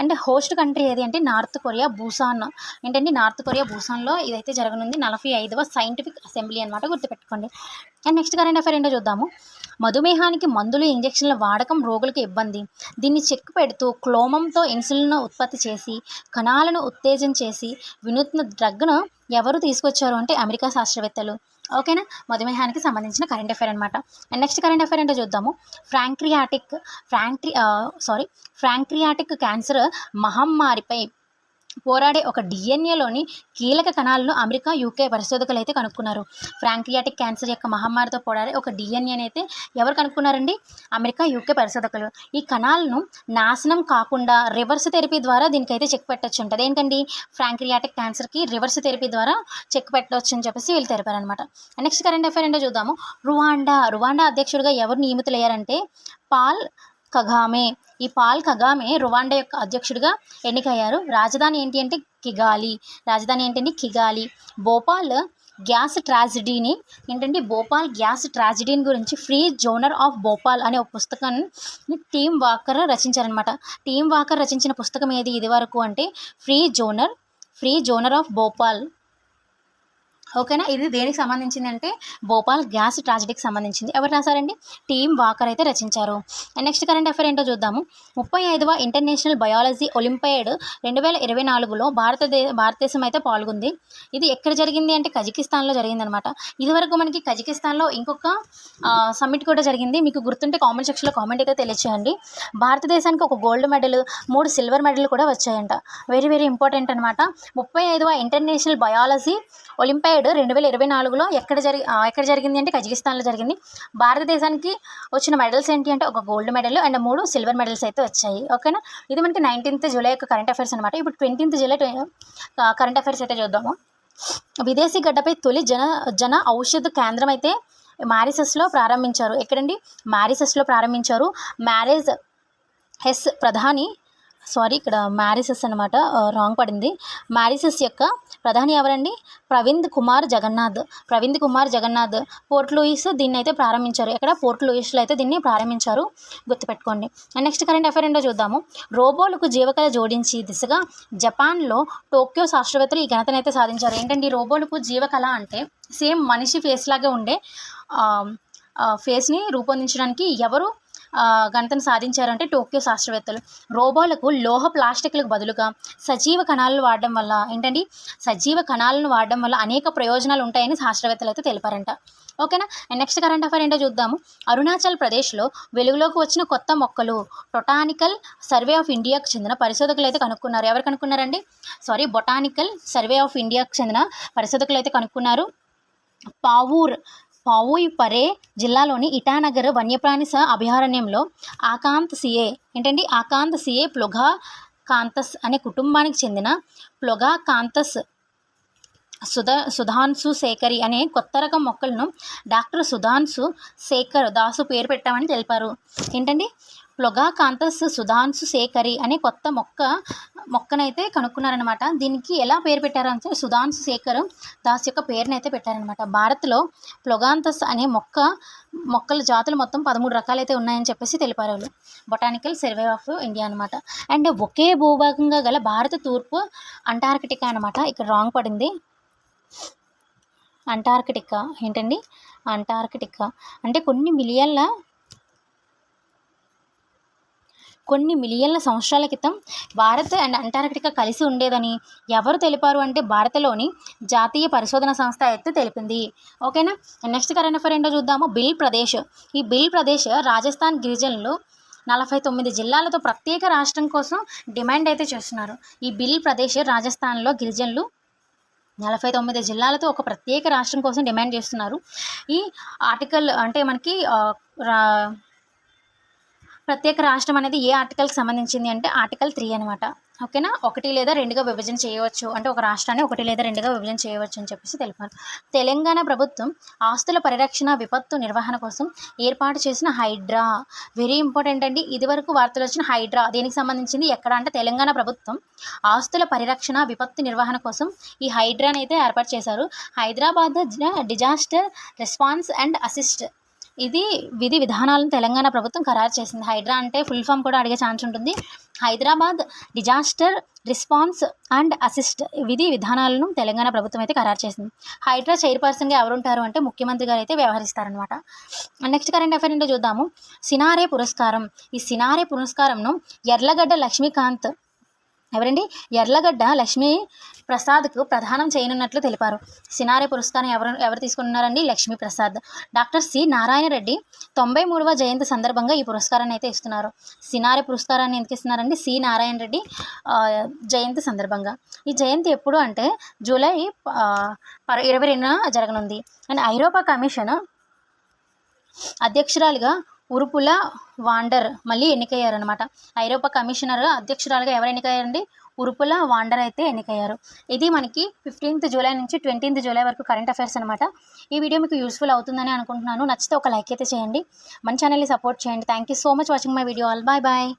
అండ్ హోస్ట్ కంట్రీ ఏది అంటే నార్త్ కొరియా బూసాన్. ఏంటంటే నార్త్ కొరియా బూసాన్లో ఇదైతే జరగనుంది. 45వ సైంటిఫిక్ అసెంబ్లీ అనమాట, గుర్తుపెట్టుకోండి. అండ్ నెక్స్ట్ కరెంట్ అఫైర్ ఏంటో చూద్దాము. మధుమేహానికి మందులు, ఇంజెక్షన్ల వాడకం రోగులకు ఇబ్బంది. దీన్ని చెక్ పెడుతూ క్లోమంతో ఇన్సులిన్ ఉత్పత్తి చేసి కణాలను ఉత్తేజం చేసి వినూత్న డ్రగ్ను ఎవరు తీసుకొచ్చారు అంటే అమెరికా శాస్త్రవేత్తలు. ఓకేనా? మధుమేహానికి సంబంధించిన కరెంట్ అఫైర్ అనమాట. అండ్ నెక్స్ట్ కరెంట్ అఫైర్ ఏంటో చూద్దాము. ఫ్రాంక్రియాటిక్ క్యాన్సర్ మహమ్మారిపై పోరాడే ఒక డిఎన్ఏలోని కీలక కణాలను అమెరికా, యూకే పరిశోధకులు అయితే కనుక్కున్నారు. ఫ్రాంక్రియాటిక్ క్యాన్సర్ యొక్క మహమ్మారితో పోరాడే ఒక డిఎన్ఏని అయితే ఎవరు కనుక్కున్నారండి? అమెరికా, యూకే పరిశోధకులు. ఈ కణాలను నాశనం కాకుండా రివర్స్ థెరపీ ద్వారా దీనికైతే చెక్ పెట్టవచ్చు ఉంటుంది. ఏంటండి? ఫ్రాంక్రియాటిక్ క్యాన్సర్కి రివర్స్ థెరపీ ద్వారా చెక్ పెట్టవచ్చు అని చెప్పేసి వీళ్ళు తెలిపారనమాట. నెక్స్ట్ కరెంట్ అఫైర్ ఏంటో చూద్దాము. రువాండా అధ్యక్షుడిగా ఎవరు నియమితులయ్యారంటే పాల్ కగామే. ఈ పాల్ కగామే రువాండా యొక్క అధ్యక్షుడిగా ఎన్నికయ్యారు. రాజధాని ఏంటి అంటే కిగాలి. భోపాల్ గ్యాస్ ట్రాజిడీని గురించి ఫ్రీ జోనర్ ఆఫ్ భోపాల్ అనే ఒక పుస్తకాన్ని టీమ్ వాకర్ రచించారనమాట. టీమ్ వాకర్ రచించిన పుస్తకం ఏది ఇది వరకు అంటే ఫ్రీ జోనర్ ఆఫ్ భోపాల్. ఓకేనా? ఇది దేనికి సంబంధించింది అంటే భోపాల్ గ్యాస్ ట్రాజడీకి సంబంధించింది. ఎవరు రాశారండి? టీమ్ వాకర్ అయితే రచించారు. అండ్ నెక్స్ట్ కరెంట్ అఫైర్ ఏంటో చూద్దాము. 35వ ఇంటర్నేషనల్ బయాలజీ ఒలింపియాడ్ 2024లో భారతదేశం అయితే పాల్గొంది. ఇది ఎక్కడ జరిగింది అంటే కజకిస్తాన్లో జరిగిందనమాట. ఇదివరకు మనకి కజకిస్తాన్లో ఇంకొక సమ్మిట్ కూడా జరిగింది. మీకు గుర్తుంటే కామెంట్ సెక్షన్లో కామెంట్ అయితే తెలియచేయండి. భారతదేశానికి ఒక గోల్డ్ మెడల్, 3 సిల్వర్ మెడల్ కూడా వచ్చాయంట. వెరీ వెరీ ఇంపార్టెంట్ అనమాట. 35వ ఇంటర్నేషనల్ బయాలజీ ఒలింపియాడ్ 2024లో ఎక్కడ జరిగింది అంటే కజకిస్తాన్లో జరిగింది. భారతదేశానికి వచ్చిన మెడల్స్ ఏంటి అంటే ఒక gold medal and 3 silver medals అయితే వచ్చాయి. ఓకేనా? ఇది మనకి 19th జూలై యొక్క కరెంట్ అఫైర్స్ అనమాట. ఇప్పుడు 20th జూలై కరెంట్ అఫైర్స్ అయితే చూద్దాము. విదేశీ గడ్డపై తొలి జన ఔషధ కేంద్రం అయితే మారిషస్లో ప్రారంభించారు. ఎక్కడండి? మారిషస్లో ప్రారంభించారు. ఇక్కడ మారిషస్ అనమాట, రాంగ్ పడింది. మారిషస్ యొక్క ప్రధాని ఎవరండి? ప్రవింద్ కుమార్ జగన్నాథ్ పోర్ట్ లూయిస్ దీన్ని అయితే ప్రారంభించారు. ఎక్కడ? పోర్ట్ లూయిస్లో అయితే దీన్ని ప్రారంభించారు, గుర్తుపెట్టుకోండి. నెక్స్ట్ కరెంట్ అఫైర్ ఏంటో చూద్దాము. రోబోలకు జీవకళ జోడించి దిశగా జపాన్లో టోక్యో శాస్త్రవేత్తలు ఈ ఘనతనైతే సాధించారు. ఏంటండి రోబోలకు జీవకళ అంటే? సేమ్ మనిషి ఫేస్ లాగే ఉండే ఫేస్ని రూపొందించడానికి ఎవరు ఘనతను సాధించారంటే టోక్యో శాస్త్రవేత్తలు. రోబోలకు లోహ ప్లాస్టిక్లకు బదులుగా సజీవ కణాలను వాడడం వల్ల ఏంటండి? సజీవ కణాలను వాడడం వల్ల అనేక ప్రయోజనాలు ఉంటాయని శాస్త్రవేత్తలు అయితే తెలిపారంట. ఓకేనా? నెక్స్ట్ కరెంట్ అఫైర్ ఏంటో చూద్దాము. అరుణాచల్ ప్రదేశ్లో వెలుగులోకి వచ్చిన కొత్త మొక్కలు బొటానికల్ సర్వే ఆఫ్ ఇండియాకు చెందిన పరిశోధకులు అయితే కనుక్కున్నారు. ఎవరు కనుక్కున్నారండి? బొటానికల్ సర్వే ఆఫ్ ఇండియాకు చెందిన పరిశోధకులు అయితే కనుక్కున్నారు. పావుయ్ పరే జిల్లాలోని ఇటానగర్ వన్యప్రాణి అభయారణ్యంలో ఆకాంత్ సిఏ ప్లొగాకాంతస్ అనే కుటుంబానికి చెందిన ప్లొగాకాంతస్ సుధాన్సు శేఖరి అనే కొత్త రకం మొక్కలను డాక్టర్ సుధాన్సు శేఖర్ దాసు పేరు పెట్టామని తెలిపారు. ఏంటండి? ప్లొగాకాంతస్ సుధాన్సు శేఖరి అనే కొత్త మొక్కనైతే కనుక్కున్నారనమాట. దీనికి ఎలా పేరు పెట్టారంటే సుధాన్సు శేఖర్ దాస్ యొక్క పేరునైతే పెట్టారనమాట. భారత్లో ప్లొగాంతస్ అనే మొక్కల జాతులు మొత్తం 13 రకాలైతే ఉన్నాయని చెప్పేసి తెలిపారు వాళ్ళు. బొటానికల్ సర్వే ఆఫ్ ఇండియా అనమాట. అండ్ ఒకే భూభాగంగా గల భారత తూర్పు అంటార్కిటికా అనమాట. ఇక్కడ రాంగ్ పడింది. అంటార్కిటికా ఏంటండి? అంటార్కిటికా అంటే కొన్ని మిలియన్ల సంవత్సరాల క్రితం భారత్ అండ్ అంటార్కిటికా కలిసి ఉండేదని ఎవరు తెలిపారు అంటే భారత్లోని జాతీయ పరిశోధన సంస్థ అయితే తెలిపింది. ఓకేనా? నెక్స్ట్ కరెంట్ అఫైర్ ఏంటో చూద్దాము. ఈ బిల్ ప్రదేశ్ రాజస్థాన్ గిరిజనులు 49 జిల్లాలతో ప్రత్యేక రాష్ట్రం కోసం డిమాండ్ అయితే చేస్తున్నారు. ఈ బిల్ ప్రదేశ్ రాజస్థాన్లో గిరిజనులు 49 జిల్లాలతో ఒక ప్రత్యేక రాష్ట్రం కోసం డిమాండ్ చేస్తున్నారు. ఈ ఆర్టికల్ అంటే మనకి ప్రత్యేక రాష్ట్రం అనేది ఏ ఆర్టికల్కి సంబంధించింది అంటే ఆర్టికల్ 3 అనమాట. ఓకేనా? 1 లేదా 2గా విభజన చేయవచ్చు, అంటే ఒక రాష్ట్రాన్ని 1 లేదా 2గా విభజన చేయవచ్చు అని చెప్పేసి తెలిపారు. తెలంగాణ ప్రభుత్వం ఆస్తుల పరిరక్షణ విపత్తు నిర్వహణ కోసం ఏర్పాటు చేసిన హైడ్రా, వెరీ ఇంపార్టెంట్ అండి. ఇదివరకు వార్తలు వచ్చిన హైడ్రా దేనికి సంబంధించింది? ఎక్కడ అంటే తెలంగాణ ప్రభుత్వం ఆస్తుల పరిరక్షణ విపత్తు నిర్వహణ కోసం ఈ హైడ్రాని అయితే ఏర్పాటు చేశారు. Hyderabad disaster response and assist ఇది విధి విధానాలను తెలంగాణ ప్రభుత్వం ఖరారు చేసింది. హైడ్రా అంటే ఫుల్ ఫామ్ కూడా అడిగే ఛాన్స్ ఉంటుంది. Hyderabad disaster response and assist విధి విధానాలను తెలంగాణ ప్రభుత్వం అయితే ఖరారు చేసింది. హైడ్రా చైర్పర్సన్గా ఎవరు ఉంటారు అంటే ముఖ్యమంత్రి గారు అయితే వ్యవహరిస్తారనమాట. నెక్స్ట్ కరెంట్ అఫైర్ ఏంటో చూద్దాము. సినారే పురస్కారం. ఈ సినారే పురస్కారంను ఎర్లగడ్డ లక్ష్మీకాంత్ ఎవరండి? ఎర్లగడ్డ లక్ష్మీ ప్రసాద్కు ప్రదానం చేయనున్నట్లు తెలిపారు. సినారే పురస్కారం ఎవరు తీసుకున్నారండి? లక్ష్మీ ప్రసాద్. డాక్టర్ సి నారాయణ రెడ్డి 93వ జయంతి సందర్భంగా ఈ పురస్కారాన్ని అయితే ఇస్తున్నారు. సినారే పురస్కారాన్ని ఎందుకు ఇస్తున్నారండి? సి నారాయణ రెడ్డి జయంతి సందర్భంగా. ఈ జయంతి ఎప్పుడు అంటే జూలై 22న జరగనుంది. అండ్ ఐరోపా కమిషన్ అధ్యక్షురాలిగా ఉర్సులా వాండర్ మళ్ళీ ఎన్నికయ్యారనమాట. ఐరోపా కమిషనర్ అధ్యక్షురాలుగా ఎవరు ఎన్నికయ్యారండి? ఉర్సులా వాండర్ అయితే ఎన్నికయ్యారు. ఇది మనకి 15th జూలై నుంచి 20th జూలై వరకు కరెంట్ అఫైర్స్ అనమాట. ఈ వీడియో మీకు యూస్ఫుల్ అవుతుందని అనుకుంటున్నాను. నచ్చితే ఒక లైక్ అయితే చేయండి, మన ఛానల్ని సపోర్ట్ చేయండి. Thank you so much watching my video. All bye bye.